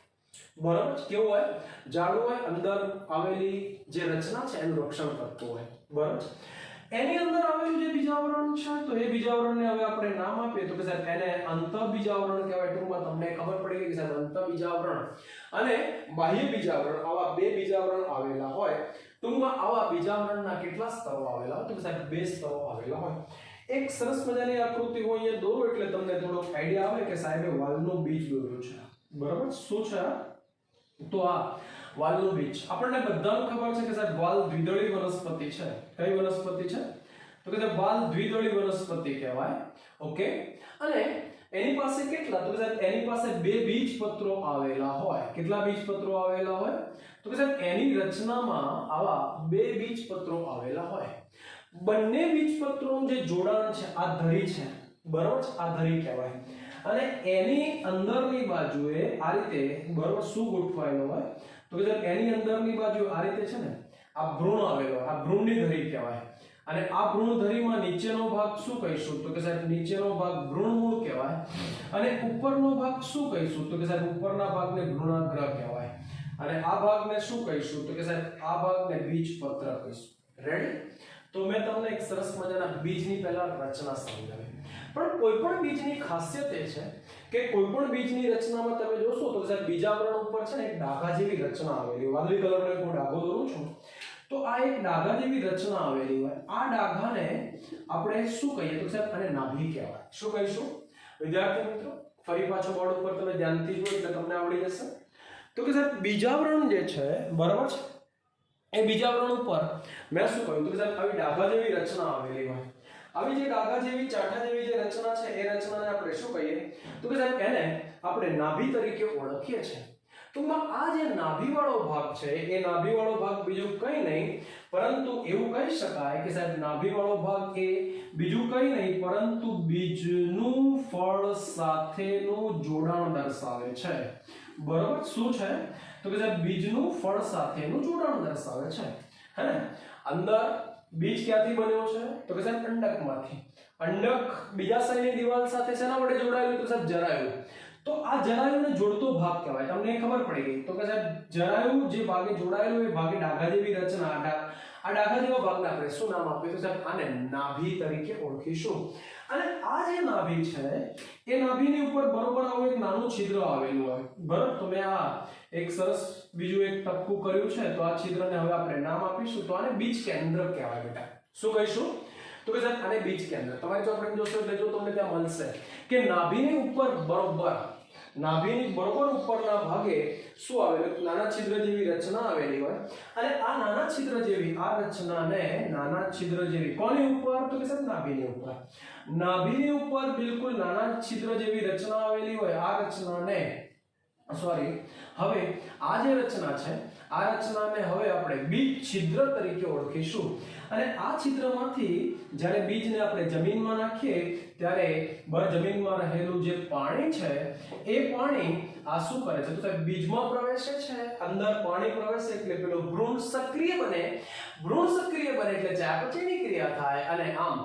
બરાબર. કેવું હોય? જાડું હોય. અંદર આવેલી જે રચના છે એનું રક્ષણ કરતું હોય. બરાબર. એની અંદર આવેલું જે બીજાવરણ છે તો એ બીજાવરણને હવે આપણે નામ આપીએ તો કે સાહેબ એને અંતઃબીજાવરણ કહેવાય. ટૂંકમાં તમને ખબર પડી ગઈ કે સાહેબ અંતઃબીજાવરણ અને બાહ્ય બીજાવરણ આવા બે બીજાવરણ આવેલા હોય. ટૂંકમાં આવા બીજાવરણના કેટલા સ્તરો આવેલા હોય? તો કે સાહેબ બે સ્તરો આવેલા હોય. એક સરસ મજાની આકૃતિ હું અહીંયા દોરું એટલે તમને થોડો આઈડિયા આવે કે સાહેબે વાલનું બીજ દોર્યું છે. બરાબર. શું છે? તો આ વાલનું બીજ આપણને બધાને ખબર છે કે સાહેબ વાલ દ્વિદળી વનસ્પતિ છે. કઈ વનસ્પતિ છે? તો કે સાહેબ વાલ દ્વિદળી વનસ્પતિ કહેવાય. ઓકે. અને એની પાસે કેટલા? તો કે સાહેબ એની પાસે બે બીજપત્રો આવેલા હોય. કેટલા બીજપત્રો આવેલા હોય? તો કે સાહેબ એની રચનામાં આવા બે બીજપત્રો આવેલા હોય. બંને બીજપત્રોનું જે જોડાણ છે આ ધરી છે. બરાબર. આ ધરી કહેવાય. અને એની અંદરની બાજુએ આ રીતે બરાબર શું ગોઠવાયેલો હોય? તો કે એની અંદરની બાજુ આ રીતે છે ને આ ભ્રૂણ આવેલો, આ ભ્રૂણની ધરી કહેવાય. અને આ ભ્રૂણધરીમાં નીચેનો ભાગ શું કહીશું તો કે સાહેબ નીચેનો ભાગ ભ્રૂણમૂળ કહેવાય અને ઉપરનો ભાગ શું કહીશું તો કે સાહેબ ઉપરના ભાગને ભ્રૂણાગ્ર કહેવાય અને આ ભાગને શું કહીશું તો કે સાહેબ આ ભાગને બીજપત્ર કહીશું. રેડી? તો મેં તમને એક સરસ મજાના બીજની પહેલા રચના સમજાવી. પણ કોઈ પણ બીજની ખાસિયત એ છે કે કોઈ પણ બીજની રચનામાં તમે જોશો તો સાહેબ બીજાવરણ ઉપર છે ને એક ડાઘા જેવી રચના આવેલી. વાદળી કલરનો એક હું ડાઘો દોરું છું તો આ એક ડાઘા જેવી રચના આવેલી હોય. આ ડાઘાને આપણે શું કહીએ તો સાહેબ આને નાભી કહેવાય. શું કહીશું વિદ્યાર્થી મિત્રો? ફરી પાછો બોર્ડ ઉપર તમે ધ્યાનથી જુઓ એટલે તમને આવડી જશે. તો કે સાહેબ બીજાવરણ જે છે બરાબર છે એ બીજાવરણ ઉપર મેં શું કહ્યું તો કે સાહેબ આવી ડાઘા જેવી રચના આવેલી હોય. આવી જે ડાઘા જેવી ચાઠા જેવી જે રચના છે એ રચનાને આપણે શું કહીએ તો કે સાહેબ એને આપણે નાભી તરીકે ઓળખીએ છીએ. ટૂંકમાં આ જે નાભીવાળો ભાગ છે એ નાભીવાળો ભાગ બીજું કંઈ નહીં પરંતુ એવું કહી શકાય કે સાહેબ નાભીવાળો ભાગ એ બીજું કંઈ નહીં પરંતુ બીજનું ફળ સાથેનું જોડાણ દર્શાવે છે. બરોબર? શું છે તો કે સાહેબ બીજનું ફળ સાથેનું જોડાણ દર્શાવે છે. હે ને? અંદર બીજ ક્યાંથી બન્યો છે તો કે સાહેબ અંડકમાંથી. અંડક બીજાશયની દિવાલ સાથે શેના વડે જોડાયેલું તો સાહેબ જરાયુ. તો આ જરાયુને જોડતો ભાગ કહેવાય. તમને ખબર પડી ગઈ તો કે સાહેબ જરાયુ જે ભાગે જોડાયેલું એ ભાગે ડાઘા જેવી રચના. આ ડાઘા જેવા ભાગને આપણે શું નામ આપ્યું તો સાહેબ આને નાભી તરીકે ઓળખીશું. અને આ જે નાભી છે એ નાભીની ઉપર બરોબર આવું એક નાનું છિદ્ર આવેલું હોય. બરાબર? તો મેં આ એક સરસ બીજું એક ટપકું કર્યું છે તો આ છિદ્રને હવે આપણે નામ આપીશું તો આને બીજ કેન્દ્ર કહેવાય. બેટા શું કહીશું તો કે સાહેબ આને બીજ કેન્દ્ર. તમારે જો આપણે જોશો એટલે જો તમને ત્યાં મળશે કે નાભીની ઉપર બરોબર ઉપરના ભાગે શું આવેલું નાના છિદ્ર જેવી રચના આવેલી હોય અને આ નાના છિદ્ર જેવી આ રચનાને નાના છિદ્ર જેવી કોની ઉપર તો કે સાહેબ નાભીની ઉપર બિલકુલ નાના છિદ્ર જેવી રચના આવેલી હોય. આ રચનાને હવે આ જે રચના છે આ રચનાને હવે આપણે બીજ છિદ્ર તરીકે ઓળખીશું. અને આ છિદ્રમાંથી જ્યારે બીજને આપણે જમીનમાં નાખીએ ત્યારે જમીનમાં રહેલું જે પાણી છે એ પાણી આ શું કરે છે તો સાહેબ બીજમાં પ્રવેશે છે. અંદર પાણી પ્રવેશે એટલે પેલો ભ્રૂણ સક્રિય બને એટલે ચયાપચયની ક્રિયા થાય અને આમ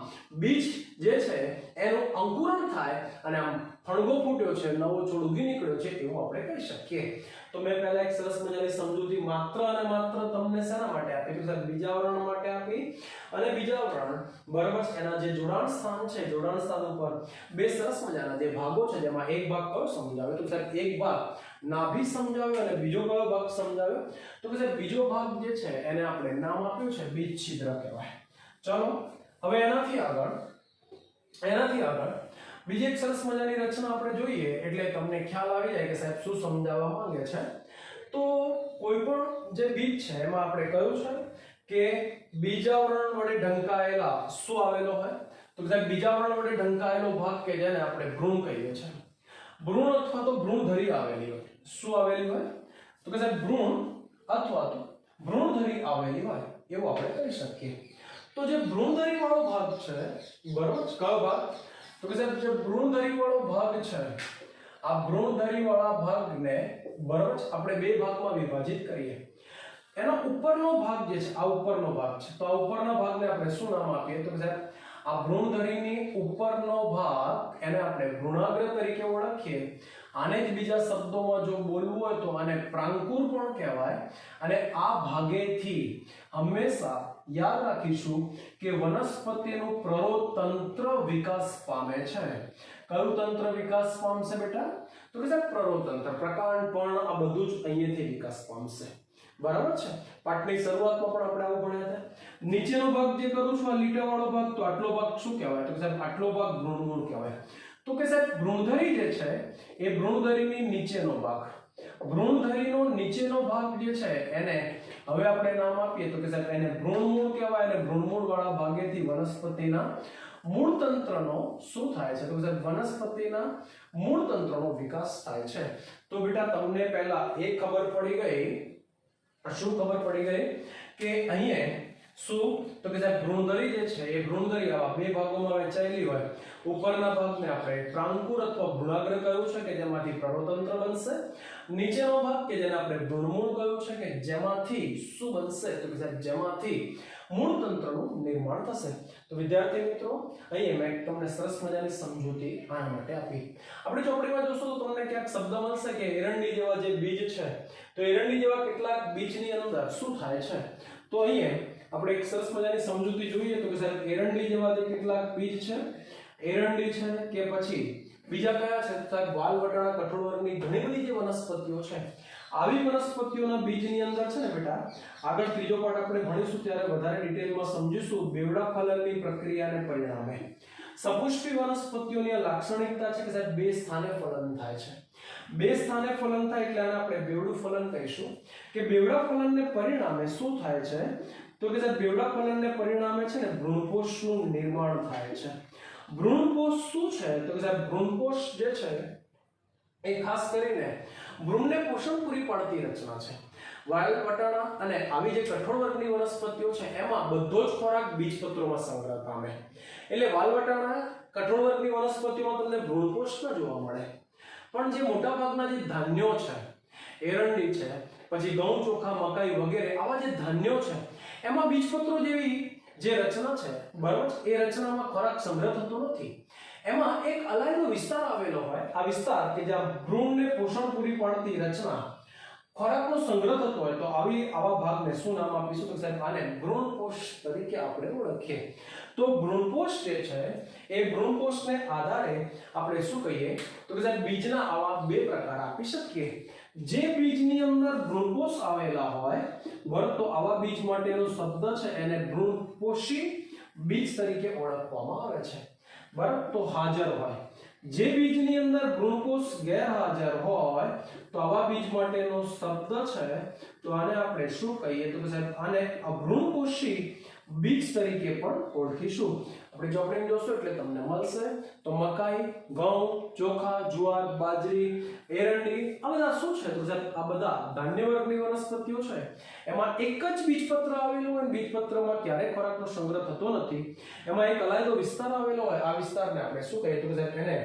બીજ જે છે એનું અંકુરણ થાય અને આમ ફણગો ફૂટ્યો છે, નવો છોડ ઉગી નીકળ્યો છે એવું આપણે કહી શકીએ. તો મેં પહેલા એક સરસ મજાની સમજૂતી માત્ર અને માત્ર તમને શેના માટે આપી તો સાહેબ બીજાવરણ માટે આપી. અને બીજાવરણ બરાબર એના જે જોડાણ સ્થાન છે જોડાણ સ્થાન ઉપર બે સરસ મજાના જે ભાગો છે જેમાં એક ભાગ કયો સમજાવ્યો તો સાહેબ એક ભાગ નાભી સમજાવ્યો અને બીજો કયો ભાગ સમજાવ્યો તો કે સાહેબ બીજો ભાગ જે છે એને આપણે નામ આપ્યું છે બીજ છિદ્ર કહેવાય. ચલો હવે એનાથી આગળ બીજી એક સરસ મજાની રચના આપણે જોઈએ એટલે તમને ખ્યાલ આવી જાય કે સાહેબ શું સમજાવવા માંગે છે. તો કોઈ પણ જે બીજ છે એમાં આપણે કહ્યું છે કે બીજાવરણ વડે ઢંકાયેલા શું આવેલો હોય તો સાહેબ બીજાવરણ વડે ઢંકાયેલો ભાગ કે જેને આપણે ભ્રૂણ કહીએ છીએ. ભ્રૂણ અથવા તો ભ્રૂણધરી આવેલી હોય. શું આવેલી હોય તો કે સાહેબ ભ્રૂણ અથવા તો ભ્રૂણધરી આવેલી હોય એવું આપણે કહી શકીએ. તો જે ભ્રૂણધરી વાળો ભાગ છે બરોબર કયો ભાગ તો કે સાહેબ જે ભ્રૂણધરી વાળો ભાગ છે આ ભ્રૂણધરી વાળા ભાગને બરોબર આપણે બે ભાગમાં વિભાજિત કરીએ. એનો ઉપરનો ભાગ જે છે આ ઉપરનો ભાગ છે તો આ ઉપરના ભાગને આપણે શું નામ આપીએ તો કે સાહેબ આ ભ્રૂણધરીની ઉપરનો ભાગ એને આપણે ભ્રૂણાગ્ર તરીકે ઓળખીએ. આને જ બીજા શબ્દોમાં જો બોલવું હોય તો આને પ્રાંકુર પણ કહેવાય. અને આ ભાગેથી હંમેશા યાદ રાખીશું કે વનસ્પતિનું પ્રરોતંત્ર વિકાસ પામે છે. કયું તંત્ર વિકાસ પામશે બેટા તો કે સાહેબ પ્રરોતંત્ર. પ્રકાંડ પણ આ બધું જ અહીંયાથી વિકાસ પામશે. બરાબર છે? પાઠની શરૂઆતમાં પણ આપણે આવું ભણ્યા હતા. નીચેનો ભાગ જે કરું છું આ લીટાવાળો ભાગ તો આટલો ભાગ શું કહેવાય તો સાહેબ આટલો ભાગ ભ્રૂણમૂળ કહેવાય. તો કે સાહેબ ભ્રૂણધરી જે છે એ ભ્રૂણધરીની નીચેનો ભાગ ભ્રૂણધરીનો નીચેનો ભાગ જે છે એને હવે આપણે નામ આપીએ તો કે સાહેબ એને ભ્રૂણમૂળ કહેવાય. અને ભ્રૂણમૂળ વાળા ભાગેથી વનસ્પતિના મૂળ તંત્રનો શું થાય છે તો સાહેબ વનસ્પતિના મૂળ તંત્રનો વિકાસ થાય છે. તો બેટા તમને પહેલા એ ખબર પડી ગઈ શું ખબર પડી ગઈ કે અહીંયા શું તો કે સાહેબ ભ્રૂણધરી જે છે એ ભ્રૂણધરી આવા બે ભાગોમાં વહેંચાયેલી હોય. ઉપરના ભાગને આપણે પ્રાંકુર અથવા ભ્રૂણાગ્ર કહ્યું છે કે જેમાંથી પ્રરોતંત્ર બનશે. નીચેનો ભાગ કે જેને આપણે ભ્રૂણમૂળ કહ્યું છે કે જેમાંથી શું બનશે તો કે સાહેબ જેમાંથી મૂળ તંત્રનું નિર્માણ થશે। તો વિદ્યાર્થી મિત્રો અહીં મેં તમને સરસ મજાની સમજૂતી આના માટે આપી। આપણે ચોપડીમાં જોશો તો તમને ક્યાંક શબ્દ મળશે કે એરંડી જેવા જે બીજ છે, તો એરંડી જેવા કેટલાક બીજની અંદર શું થાય છે, તો અહીંયા આપણે એક સરસ મજાની સમજૂતી જોઈએ તો કે સાહેબ એરંડી જેવા જે કેટલાક બીજ છે, એરંડી છે કે પછી બીજા કયા છે, સાહેબ વાલ વટાણા કઠોળ વર્ગની ઘણી બધી જે વનસ્પતિઓ છે, આવી વનસ્પતિઓના બીજની અંદર છે ને બેટા, આગળ ત્રીજો પાઠ આપણે ભણીશું ત્યારે વધારે ડિટેલમાં સમજીશું બેવડા ફલનની પ્રક્રિયાને પરિણામે સપુષ્પી વનસ્પતિઓની લાક્ષણિકતા છે કે સાહેબ બે સ્થાને ફલન થાય છે। બે સ્થાને ફલન થાય એટલે આને આપણે બેવડું ફલન કહીશું કે બેવડા ફલનને પરિણામે શું થાય છે, તો કે સાહેબ બેવડા ફલનને પરિણામે છે ને ભ્રૂણપોષનું નિર્માણ થાય છે। ભ્રૂણપોષ શું છે, તો કે સાહેબ ભ્રૂણપોષ જે છે એ ખાસ કરીને ભ્રૂણને પોષણ પૂરી પાડતી રચના છે। વાલ વટાણા અને આવી જે કઠોળ વર્ગની વનસ્પતિઓ છે એમાં બધો જ ખોરાક બીજપત્રોમાં સંગ્રહ પામે, એટલે વાલ વટાણા કઠોળ વર્ગની વનસ્પતિઓમાં તમને ભ્રૂણપોષ ન જોવા મળે, પણ જે મોટા ભાગના જે ધાન્યો છે, એરંડી છે, પછી ઘઉં ચોખા મકાઈ વગેરે આવા જે ધાન્યો છે એમાં બીજપત્રો જેવી જે રચના છે બરાબર, એ રચનામાં ખોરાક સંગ્રહ થતો નથી। એમાં એક અલાયદો વિસ્તાર આવેલો હોય, આ વિસ્તાર કે જ્યાં ભ્રૂણને પોષણ પૂરી પાડતી રચના ખોરાકનો સંગ્રહ થતો હોય, તો આવા ભાગને શું નામ આપીશું, તો સાહેબ આને ભ્રૂણપોષ તરીકે આપણે ઓળખીએ। તો ભ્રૂણપોષ જે છે એ ભ્રૂણપોષને આધારે આપણે શું કહીએ, તો કે સાહેબ બીજના આવા બે પ્રકાર આપી શકીએ। જે બીજની અંદર ભ્રૂણપોષ આવેલા હોય બરાબર, તો આવા બીજ માટેનો શબ્દ છે એને ભ્રૂણપોષી બીજ તરીકે ઓળખવામાં આવે છે બરાબર। તો હાજર હોય, જે બીજની અંદર ભ્રૂણપોષ ગેરહાજર હોય તો આવા બીજ માટેનો શબ્દ છે તો આને આપણે શું કહીએ, તો કે સાહેબ આને અભ્રૂણપોષી બીજ તરીકે પણ ઓળખીશું। આપણે ચોપડીમાં જોશો એટલે તમને મળશે। તો મકાઈ, ઘઉં, ચોખા, જુવાર, બાજરી, એરંડી આ બધા શું છે, તો સાહેબ આ બધા ધાન્ય વર્ગની વનસ્પતિઓ છે, એમાં એક જ બીજપત્ર આવેલું હોય, બીજપત્રમાં ક્યારેય ખોરાકનો સંગ્રહ થતો નથી, એમાં એક અલાયદો વિસ્તાર આવેલો હોય, આ વિસ્તારને આપણે શું કહીએ, તો સાહેબ એને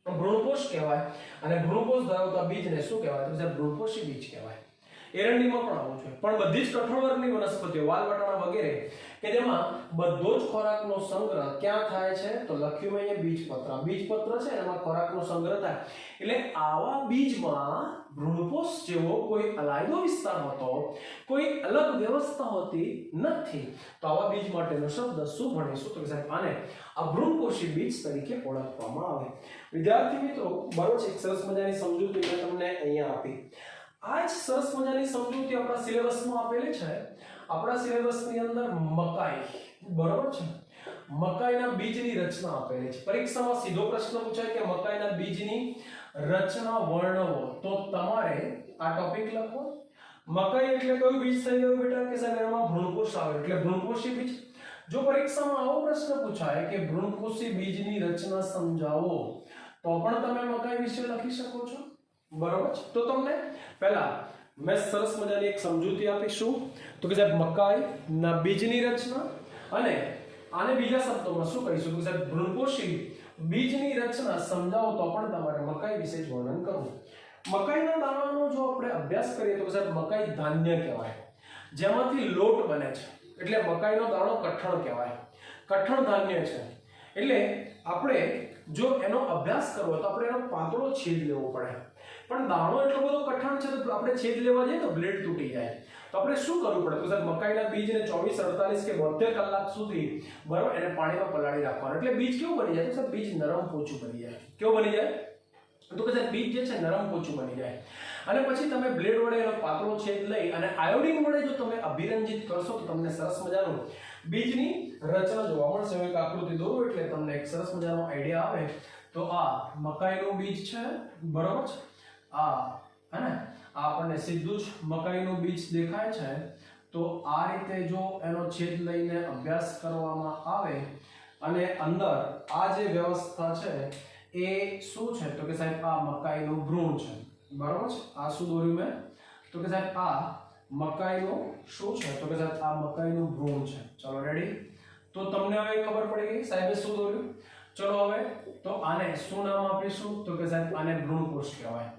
ભ્રૂણપોષ કહેવાય, અને ભ્રૂણપોષ ધરાવતા બીજને શું કહેવાય, તો સાહેબ ભ્રૂણપોષી બીજ કહેવાય। એરંડીમાં પણ આવું છે, પણ બધી જ કઠોળ વર્ગની વનસ્પતિઓ વાલ વટાણા વગેરે કે જેમાં બધો જ ખોરાકનો સંગ્રહ ક્યાં થાય છે, તો લખ્યું મેં અહીંયા બીજપત્ર છે એમાં ખોરાકનો સંગ્રહ થાય, એટલે આવા બીજમાં ભ્રૂણપોષ જેવો કોઈ અલાયદો વિસ્તાર હોતો, કોઈ અલગ વ્યવસ્થા હોતી નથી। તો આવા બીજ માટેનો શબ્દ શું ભણીશું, તો સાહેબ આને અભ્રૂણપોષી બીજ તરીકે ઓળખવામાં આવે। વિદ્યાર્થી મિત્રો બરોબર છે, એક સરસ મજાની સમજૂતી મેં તમને અહીંયા આપી। આ જ સરસ મજાની સમજૂતી આપણા સિલેબસમાં આપેલી છે। આપણા સિલેબસની અંદર મકાઈ બરોબર છે, મકાઈના બીજની રચના આપેલી છે। પરીક્ષામાં સીધો પ્રશ્ન પૂછાય કે મકાઈના બીજની રચના વર્ણવો, તો તમારે આ ટોપિક લખો। મકાઈ એટલે કયું બીજ થઈ ગયું બેટા, કે સાહેબ એમાં ભ્રૂણપોષ આવે એટલે ભ્રૂણપોષી બીજ। જો પરીક્ષામાં આવો પ્રશ્ન પૂછાય કે ભ્રૂણપોષી બીજની રચના સમજાવો, તો પણ તમે મકાઈ વિશે લખી શકો છો બરોબર છે। તો તમને પહેલા મેં સરસ મજાની એક સમજૂતી આપીશું, તો કે સાહેબ મકાઈના બીજની રચના, અને આને બીજા શબ્દોમાં શું કહીશું, તો સાહેબ ભ્રૂણપોષી બીજની રચના સમજાવો, તો પણ તમારે મકાઈ વિશે જ વર્ણન કરવું। મકાઈના દાણાનો જો આપણે અભ્યાસ કરીએ તો સાહેબ મકાઈ ધાન્ય કહેવાય, જેમાંથી લોટ બને છે, એટલે મકાઈનો દાણો કઠણ કહેવાય, કઠણ ધાન્ય છે। એટલે આપણે જો એનો અભ્યાસ કરવો તો આપણે એનો પાતળો છેદ લેવો પડે, પણ દાણો એટલો બધો કઠણ છે તો આપણે છેદ લેવા જઈએ તો બ્લેડ તૂટી જાય, તો આપણે શું કરવું પડે, તો સાહેબ મકાઈના બીજને 24 48 કે 72 કલાક સુધી બરાબર એને પાણીમાં પલાળી રાખવાનું, એટલે બીજ કેવું બની જાય, તો સાહેબ બીજ નરમ પોચું બની જાય। કેવું બની જાય, તો કે સાહેબ બીજ જે છે નરમ પોચું બની જાય, અને પછી તમે બ્લેડ વડે એનો પાતળો છેદ લઈ અને આયોડિન વડે જો તમે અભિરંજિત કરશો તો તમને સરસ મજાનું બીજની રચના જોવા મળશે। એક આકૃતિ દોરો એટલે તમને એક સરસ મજાનો આઈડિયા આવે। તો આ મકાઈનું બીજ છે બરાબર છે, આ હે ને આ આપણને સીધું જ મકાઈનું બીજ દેખાય છે। તો આ રીતે જો એનો છેદ લઈને અભ્યાસ કરવામાં આવે અને અંદર આ જે વ્યવસ્થા છે એ શું છે, તો કે સાહેબ આ મકાઈનું ભ્રૂણ છે બરાબર છે। આ શું દોર્યું મેં, તો કે સાહેબ આ મકાઈનું શું છે, તો કે સાહેબ આ મકાઈનું ભ્રૂણ છે। ચલો રેડી, તો તમને હવે ખબર પડી ગઈ સાહેબે શું દોર્યું। ચલો હવે તો આને શું નામ આપીશું, તો કે સાહેબ આને ભ્રૂણપોષ કહેવાય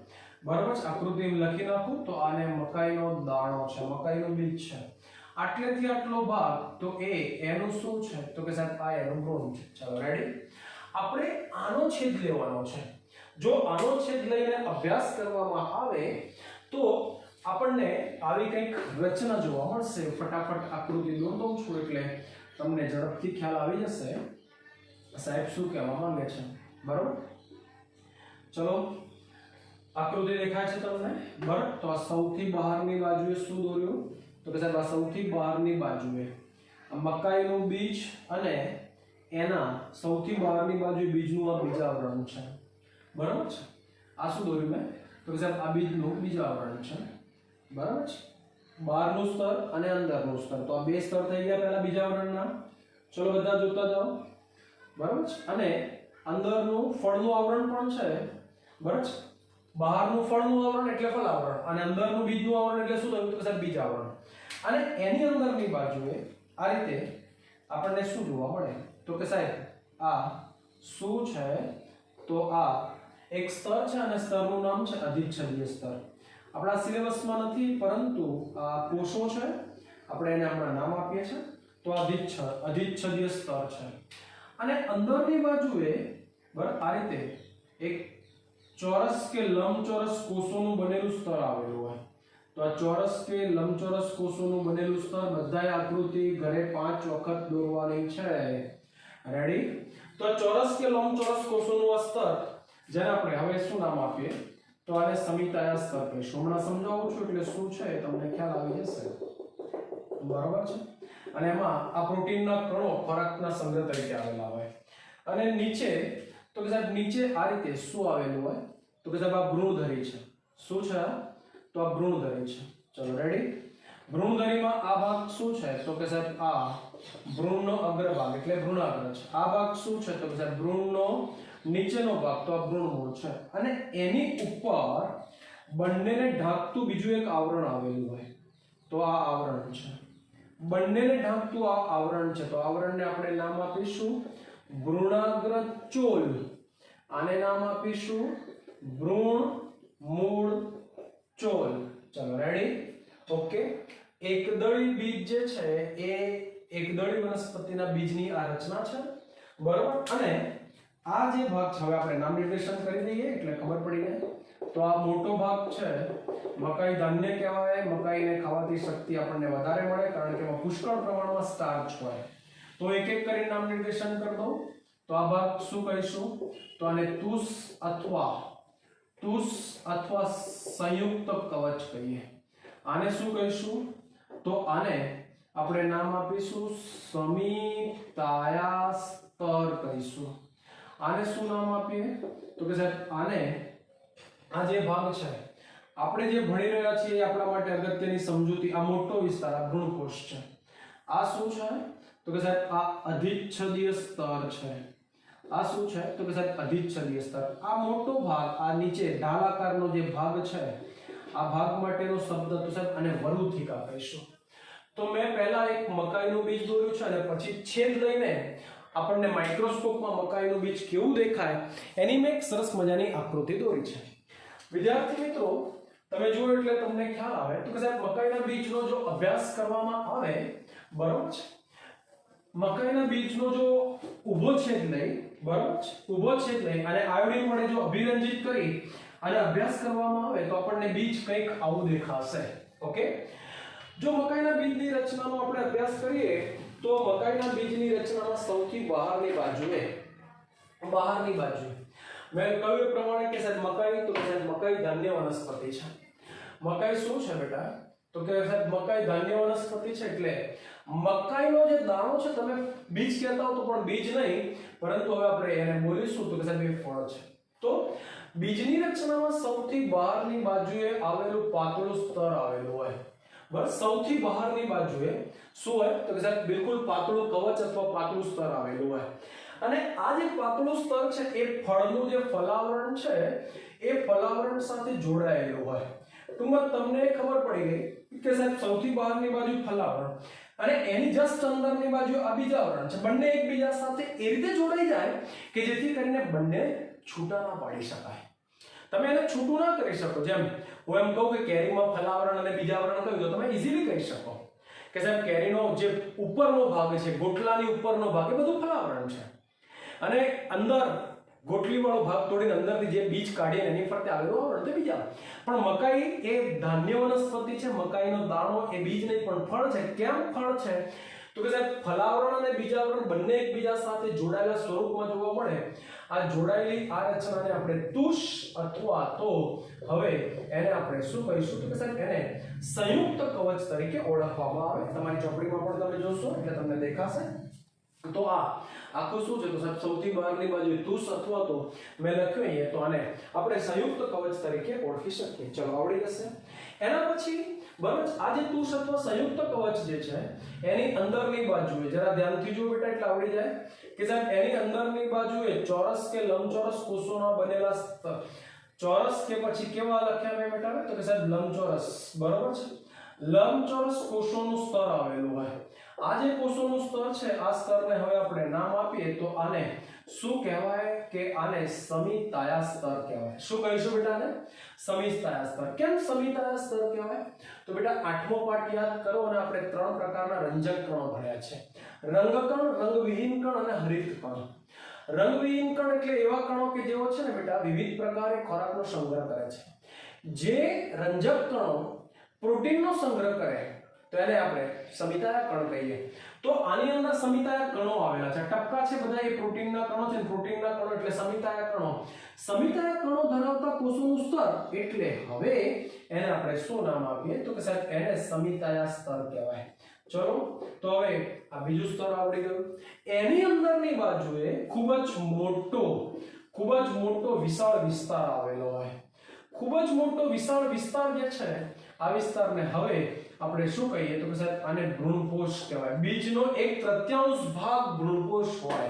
બરાબર છે। આકૃતિ લખી નાખું તો આને મકાઈનો દાણો છે, મકાઈનું બીજ છે, આટલેથી આટલો ભાગ તો એ એનું શું છે તો કે સાહેબ આ એનું ઋણ છે. ચાલો રેડી. આપણે આનો છેદ લેવાનો છે. જો આનો છેદ લઈને અભ્યાસ કરવામાં આવે તો આપણને આવી કંઈક રચના જોવા મળશે. ફટાફટ આકૃતિ દોરતો છું એટલે તમને ઝડપથી ખ્યાલ આવી જશે સાહેબ શું કહેવા માંગે છે. બરોબર. ચલો આકૃતિ દેખાય છે તમને? બરાબર. તો આ સૌથી બહારની બાજુએ શું દોર્યું તો કે સાહેબ આ સૌથી બહારની બાજુએ મકાઈનું બીજ અને એના સૌથી બહારની બાજુએ બીજનું આ બીજાવરણ છે. બરાબર છે. આ શું દોર્યું મેં તો કે સાહેબ આ બીજનું બીજાવરણ છે. બરાબર છે. બહારનું સ્તર અને અંદરનું સ્તર. તો આ બે સ્તર થઈ ગયા પહેલા બીજાવરણના. ચલો બધા જોતા જાઓ. બરાબર છે. અને અંદરનું ફળનું આવરણ પણ છે. બરાબર છે. બહારનું ફળનું આવરણ એટલે ફળ આવરણ અને અંદરનું બીજનું આવરણ એટલે શું થયું તો સાહેબ બીજ આવરણ. અને એની અંદરની બાજુએ આ રીતે આપણને શું જોવા મળે તો કે સાહેબ આ શું છે તો આ એક સ્તર છે અને સ્તરનું નામ છે અધિચ્છદીય સ્તર. આપણા સિલેબસમાં નથી પરંતુ આ કોષો છે આપણે એને હમણાં નામ આપીએ છીએ. તો અધિચ્છદીય સ્તર છે. અને અંદરની બાજુએ બરાબર આ રીતે એક ચોરસ કે લંબચોરસ કોષોનું બનેલું સ્તર આવેલું હોય. તો આ ચોરસ કે લંબચોરસ કોષોનું બનેલું સ્તર બધાય આકૃતિ ઘરે 5 વખત દોરવાની છે. રેડી. તો ચોરસ કે લંબચોરસ કોષોનું આ સ્તર જેને આપણે હવે શું નામ આપીએ તો આને સમિતાયા સ્તર કહીશું. હમણાં સમજાવું છું એટલે શું છે તમને ખ્યાલ આવી જશે. બરાબર છે. અને એમાં આ પ્રોટીનના કણો ખોરાકના સંગ્રહ તરીકે આવેલા હોય. અને નીચે તો કે સાહેબ નીચે આ રીતે શું આવેલું હોય તો કે સાહેબ આ ભ્રૂણધરી છે. શું છે તો આ ભ્રૂણધરી છે. ચલો રેડી. ભ્રૂણધરીમાં આ ભાગ શું છે તો કે સાહેબ આ ભ્રૂણનો અગ્રભાગ એટલે ભ્રૂણાગ્ર છે. આ ભાગ શું છે તો કે સાહેબ ભ્રૂણનો નીચેનો ભાગ તો આ ભ્રૂણમૂળ છે. અને એની ઉપર બંનેને ઢાંકતું બીજું એક આવરણ આવેલું હોય. તો આ આવરણ છે. બંનેને ઢાંકતું આ આવરણ છે. તો આવરણને આપણે નામ આપીશું ભ્રૂણાગ્ર ચોલ. આને નામ આપીશું ભ્રૂણ મૂળ ચોલ. ચલો રેડી. ઓકે. એકદળી બીજ જે છે એ એકદળી વનસ્પતિના બીજની આ રચના છે. બરાબર. અને આ જે ભાગ છે હવે આપણે નામ નિર્દેશન કરી દઈએ એટલે ખબર પડી જાય. તો આ મોટો ભાગ છે મકાઈ ધાન્ય કહેવાય. મકાઈને ખાવાથી શક્તિ આપણને વધારે મળે કારણ કે એમાં પુષ્કળ પ્રમાણમાં સ્ટાર્ચ હોય. તો એક એક કરીને નામ નિર્દેશન કરી દઉં. તો આ ભાગ શું કહીશું તો આને તુષ અથવા સંયુક્ત કવચ કહીએ. આને શું કહીશું તો આને આપણે નામ આપીશું સમિતાયા સ્તર કહીશું. આને શું નામ આપીએ તો કે સાહેબ આને આ જે ભાગ છે આપણે જે ભણી રહ્યા છીએ આપણા માટે અગત્યની સમજૂતી. આ મોટો વિસ્તાર આ ભ્રૂણકોષ છે. આ શું છે તો કે સાહેબ આ અધિચ્છદીય સ્તર છે. આ શું છે તો કે સાહેબ અધિચ્છદીય સ્તર. આ મોટો ભાગ આ નીચે ઢાલાકારનો જે ભાગ છે આ ભાગ માટેનો શબ્દ તો સાહેબ આને વરુથિકા કહીશું. તો મેં પહેલા એક મકાઈનું બીજ દોર્યું છે અને પછી છેદ લઈને આપણને માઇક્રોસ્કોપમાં મકાઈનું બીજ કેવું દેખાય એની મેં એક સરસ મજાની આકૃતિ દોરી છે. વિદ્યાર્થી મિત્રો તમે જુઓ એટલે તમને ખ્યાલ આવે તો કે સાહેબ મકાઈના બીજનો જો અભ્યાસ કરવામાં આવે બરોબર છે. મકાઈના બીજનો જો ઊભો છેદ લઈ બરોબર છે ઊભો છેદ લઈ અને આયોડિન વડે જો અભિરંજિત કરી અને અભ્યાસ કરવામાં આવે તો આપણને બીજ કંઈક આવું દેખાશે. ઓકે. જો મકાઈના બીજની રચનાનો આપણે અભ્યાસ કરીએ તો મકાઈના બીજની રચનામાં સૌથી બહારની બાજુએ મેં કહ્યું એ પ્રમાણે કે સાહેબ મકાઈ તો સાહેબ મકાઈ ધાન્ય વનસ્પતિ છે. મકાઈ શું છે બેટા તો કે સાહેબ મકાઈ ધાન્ય વનસ્પતિ છે એટલે મકાઈનો જે દાણો છે તમે બીજ કહેતા હો તો પણ બીજ નહીં પરંતુ હવે આપણે એને બોલીશું તો કે સાહેબ એ ફળ છે. તો બીજની રચનામાં સૌથી બહારની બાજુએ આવેલું પાતળું સ્તર આવેલું હોય. બસ સૌથી બહારની બાજુએ શું હોય તો કે સાહેબ બિલકુલ પાતળું કવચ અથવા પાતળું સ્તર આવેલું હોય. અને આ જે પાતળું સ્તર છે એ ફળનું જે ફલાવરણ છે એ ફલાવરણ સાથે જોડાયેલું હોય. ટૂંકમાં તમને ખબર પડી ગઈ કે સાહેબ સૌથી બહારની બાજુ ફલાવરણ અને એની જસ્ટ અંદરની બાજુ આ બીજાવરણ છે. બંને એકબીજા સાથે એ રીતે જોડાઈ જાય કે જેથી કરીને બંને છૂટા ના પાડી શકાય. તમે એને છૂટું ના કરી શકો. જેમ હું એમ કહું કે કેરીમાં ફલાવરણ અને બીજાવરણ કહ્યું તો તમે ઈઝીલી કહી શકો કે સાહેબ કેરીનો જે ઉપરનો ભાગ છે, ગોટલાની ઉપરનો ભાગ, એ બધું ફલાવરણ છે, અને અંદર ગોટલી વાળો ભાગ તોડીને અંદરથી જે બીજ કાઢીને એની ફરતે આવેલું આવરણ તે બીજા. પણ મકાઈ એ ધાન્ય વનસ્પતિ છે, મકાઈનો દાણો એ બીજ નહીં પણ ફળ છે. કેમ ફળ છે? તો કે સાહેબ ફલાવરણ અને બીજાવરણ બંને એકબીજા સાથે જોડાયેલા સ્વરૂપમાં જોવા મળે. આ જોડાયેલી આ રચનાને આપણે તુષ અથવા તો હવે એને આપણે શું કહીશું? તો કે સાહેબ એને સંયુક્ત કવચ તરીકે ઓળખવામાં આવે. તમારી ચોપડીમાં પણ તમે જોશો એટલે તમને દેખાશે. તો આ આખું શું છે? તો સાહેબ સૌથી બહારની બાજુ તુષ અથવા તો મેં લખ્યું અહીંયા, તો આને આપણે સંયુક્ત કવચ તરીકે ઓળખી શકીએ. ચલો, આવડી જશે. એના પછી બરાબર, આ જે તુષ અથવા સંયુક્ત કવચ જે છે એની અંદરની બાજુએ જરા ધ્યાનથી જુઓ બેટા એટલે આવડી જાય કે સાહેબ એની અંદરની બાજુએ ચોરસ કે લંબચોરસ કોષોના બનેલા સ્તર. ચોરસ કે પછી કેવા લખ્યા મેં બેટા? તો કે સાહેબ લંબચોરસ. બરાબર છે, લંબચોરસ કોષોનું સ્તર આવેલું હોય. આ જે કોષોનું સ્તર છે આ સ્તરને હવે આપણે નામ આપીએ તો આને શું કહેવાય? કે આને સમિતાયા સ્તર કહેવાય. શું કહીશું બેટા? આને સમિતાયા સ્તર. કેમ સમિતાયા સ્તર કહેવાય? તો બેટા 8મો પાઠ યાદ કરો અને આપણે 3 પ્રકારના રંજક કણો ભણ્યા છે. રંગકણ, રંગવિહીન કણ અને હરિત કણ. રંગવિહીન કણ એટલે એવા કણો કે જેઓ છે ને બેટા વિવિધ પ્રકારે ખોરાકનો સંગ્રહ કરે છે. જે રંજક કણો પ્રોટીનનો સંગ્રહ કરે તો એને આપણે સમિતાયા કણ કહીએ. તો આની અંદર સમિતાયા કણો આવેલા છે. ટપકા છે બધા એ પ્રોટીનના કણો છે. પ્રોટીનના કણો એટલે સમિતાયા કણો. સમિતાયા કણો ધરાવતા કોષોનું સ્તર એટલે હવે એને આપણે શું નામ આપીએ? તો કે સાહેબ એને સમિતાયા સ્તર કહેવાય. ચલો, તો હવે આ બીજું સ્તર આવડી ગયું. એની અંદરની બાજુએ ખૂબ જ મોટો વિશાળ વિસ્તાર આવેલો હોય. ખૂબ જ મોટો વિશાળ વિસ્તાર જે છે આ વિસ્તારને હવે આપણે શું કહીએ? તો કે સાહેબ આને ભ્રૂણપોષ કહેવાય. બીજનો 1/3 ભાગ ભ્રૂણપોષ હોય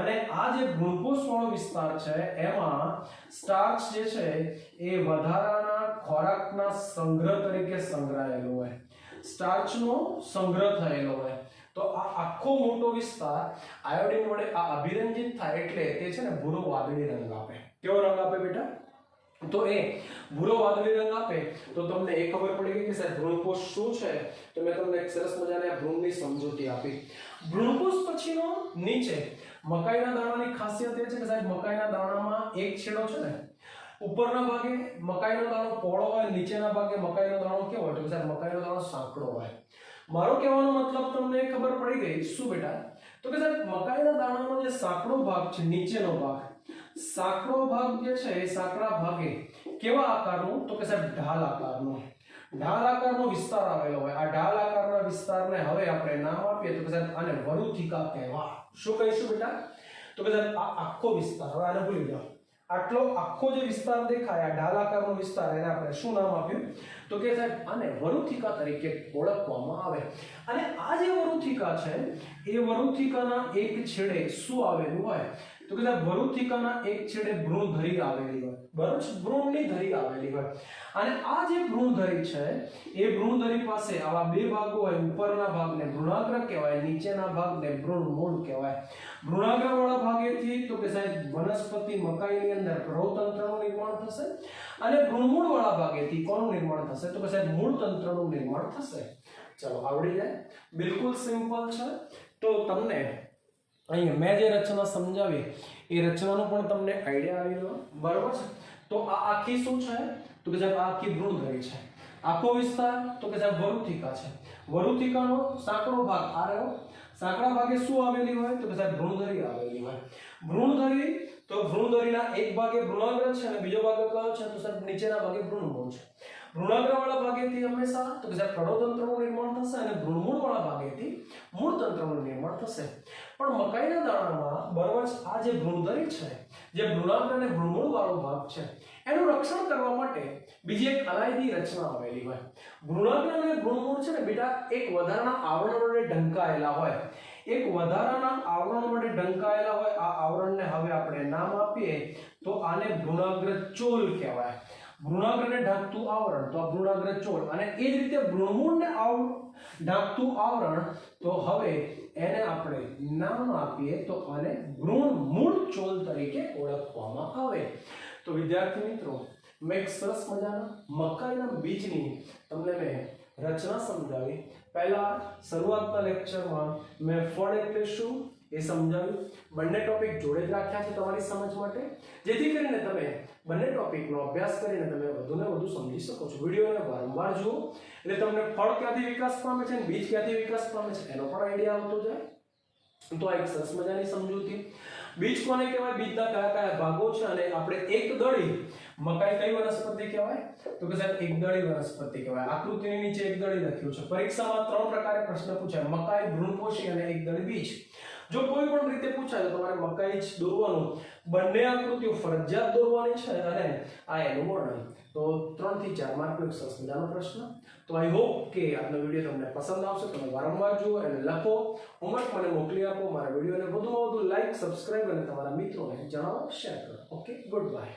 અને આ જે ભ્રૂણપોષ વાળો વિસ્તાર છે એમાં સ્ટાર્ચ જે છે એ વધારાના ખોરાકના સંગ્રહ તરીકે સંગ્રહાયેલો હોય. સ્ટાર્ચનો સંગ્રહ થયેલો હોય. તો આ આખો મોટો વિસ્તાર આયોડિન વડે આ અભિરંજિત થાય એટલે તે છે ને ભૂરો વાદળી રંગ આપે. કેવો રંગ આપે બેટા? તો એ ભૂરો વાદળી રંગ આપે તો તમને એ ખબર પડી ગઈ કે સાહેબ ભ્રૂણપોષ શું છે. તો મેં તમને એક સરસ મજાની આ ભ્રૂણની સમજૂતી આપી. ભ્રૂણપોષ પછીનો નીચે મકાઈના દાણાની ખાસિયત એ છે કે સાહેબ મકાઈના દાણામાં એક છેડો છે ને ઉપરના ભાગે મકાઈનો દાણો પહોળો હોય, નીચેના ભાગે મકાઈનો દાણો કેવો હોય? તો સાહેબ મકાઈનો દાણો સાંકડો હોય. મારો કહેવાનો મતલબ તમને ખબર પડી ગઈ. શું બેટા? તો કે સાહેબ મકાઈના દાણાનો જે સાંકડો ભાગ છે, નીચેનો ભાગ, સાંકડો ભાગ જે છે એ સાંકડા ભાગે કેવા આકારનું? તો કે સાહેબ ઢાલ આકારનું. ઢાલ આકારનો વિસ્તાર આવેલો હોય. આ ઢાલ આકારના વિસ્તારને હવે આપણે નામ આપીએ તો કે સાહેબ આને વરુથિકા કહેવાય. શું કહીશું બેટા? તો કે સાહેબ આ આખો વિસ્તાર, હવે આને ભૂલી જાઓ. આટલો આખો જે વિસ્તાર દેખાય આ ઢાલ આકારનો વિસ્તાર, એને આપણે શું નામ આપ્યું? તો કે સાહેબ આને વરુથિકા તરીકે ઓળખવામાં આવે. અને આ જે વરુથિકા છે એ વરુથિકાના એક છેડે શું આવેલું હોય? તો કે સાહેબ વરુથિકાના એક છેડે ભ્રૂણધરી આવેલી હોય. બરાબર છે, ભ્રૂણની ધરી આવેલી હોય. અને આ જે ભ્રૂણધરી છે એ ભ્રૂણધરી પાસે આવા બે ભાગો હોય. ઉપરના ભાગને ભ્રૂણાગ્ર કહેવાય, નીચેના ભાગને ભ્રૂણમૂળ કહેવાય. ભ્રૂણાગ્ર વાળા ભાગેથી તો કે સાહેબ વનસ્પતિ મકાઈની અંદર પ્રૌતંત્રનું નિર્માણ થશે અને ભ્રૂણમૂળ વાળા ભાગેથી કોનું નિર્માણ થશે? તો કે સાહેબ મૂળતંત્રનું નિર્માણ થશે. ચલો, આવડી જાય. બિલકુલ સિમ્પલ છે. તો તમને અહીંયા મેં જે રચના સમજાવી એ રચનાનો પણ તમને આઈડિયા આવી ગયો. બરાબર છે. તો આ આખી શું છે? તો કે સાહેબ આ આખી ભ્રૂણધરી છે. આખો વિસ્તાર તો કે સાહેબ વરુથિકા છે. વરુથિકાનો સાંકડો ભાગ આ રહ્યો. સાંકડા ભાગે શું આવેલી હોય? તો કે સાહેબ ભ્રૂણધરી આવેલી હોય. ભ્રૂણધરી, તો ભ્રૂણધરીના એક ભાગે ભ્રૂણાગ્ર છે અને બીજો ભાગ કયો છે? તો સાહેબ નીચેના ભાગે ભ્રૂણમૂળ છે. ભ્રૂણાગ્ર વાળા ભાગેથી હંમેશા તો કે સાહેબ પ્રૌતંત્રનું નિર્માણ થશે અને ભ્રૂણમૂળ વાળા ભાગેથી મૂળતંત્રનું નિર્માણ થશે. પણ મકાઈના દાણામાં બરાબર આ જે ભ્રૂણધરી છે, જે ભ્રૂણાગ્ર અને ભ્રૂણમૂળ વાળો ભાગ છે, એનું રક્ષણ કરવા માટે બીજી એક અલાયદી રચના આવેલી હોય. ભ્રૂણાગ્ર અને ભ્રૂણમૂળ છે ને બેટા એક વધારાના આવરણ વડે ઢંકાયેલા હોય. એક વધારાના આવરણ વડે ઢંકાયેલા હોય. આ આવરણને હવે આપણે નામ આપીએ તો આને ભ્રૂણાગ્ર ચોલ કહેવાય. ભ્રૂણાગ્રને ઢાંકતું આવરણ તો આ ભ્રૂણાગ્ર ચોલ. અને એ જ રીતે ભ્રૂણમૂળને ઢાંકતું આવરણ તો હવે એને આપણે નામ આપીએ તો આને ભ્રૂણમૂળ ચોલ તરીકે ઓળખવામાં આવે. તો વિદ્યાર્થી મિત્રો, મેં એક સરસ મજાના મકાઈના બીજની તમને મેં રચના સમજાવી. પહેલા શરૂઆતના લેક્ચરમાં મેં ફળ એટલે શું એ સમજાવ્યું. બંને ટોપિક જોડે જ રાખ્યા છે તમારી સમજ માટે, જેથી કરીને તમે બંને ટોપિકનો અભ્યાસ કરીને તમે વધુને વધુ સમજી શકો છો. વિડીયોને વારંવાર જુઓ એટલે તમને ફળ ક્યાંથી વિકાસ પામે છે અને બીજ ક્યાંથી વિકાસ પામે છે એનો પણ આઈડિયા આવતો જાય. તો આ એક સરસ મજાની સમજૂતી. બીજ કોને કહેવાય, બીજના કયા કયા ભાગો છે, અને આપણે એકદળી મકાઈ કઈ વનસ્પતિ કહેવાય, તો કે સાહેબ એકદળી વનસ્પતિ કહેવાય. આકૃતિની નીચે એકદળી લખ્યું છે. પરીક્ષામાં 3 પ્રકારે પ્રશ્ન પૂછાય, મકાઈ, ભ્રૂણપોષી અને એકદળી બીજ. જો કોઈ પણ રીતે પૂછાય તો તમારે મકાઈ જ દોરવાનું, બંને આકૃતિઓ ફરજિયાત દોરવાની છે અને આ એનું વર્ણન. તો 3 થી 4 માર્કનો એક સરસ મજાનો પ્રશ્ન. તો આઈ હોપ કે આજનો વિડીયો તમને પસંદ આવશે. તમે વારંવાર જુઓ અને લખો, હોમવર્ક મને મોકલી આપો. મારા વિડીયોને વધુમાં વધુ લાઈક, સબસ્ક્રાઇબ અને તમારા મિત્રોને જણાવો, શેર કરો. Okay, good bye.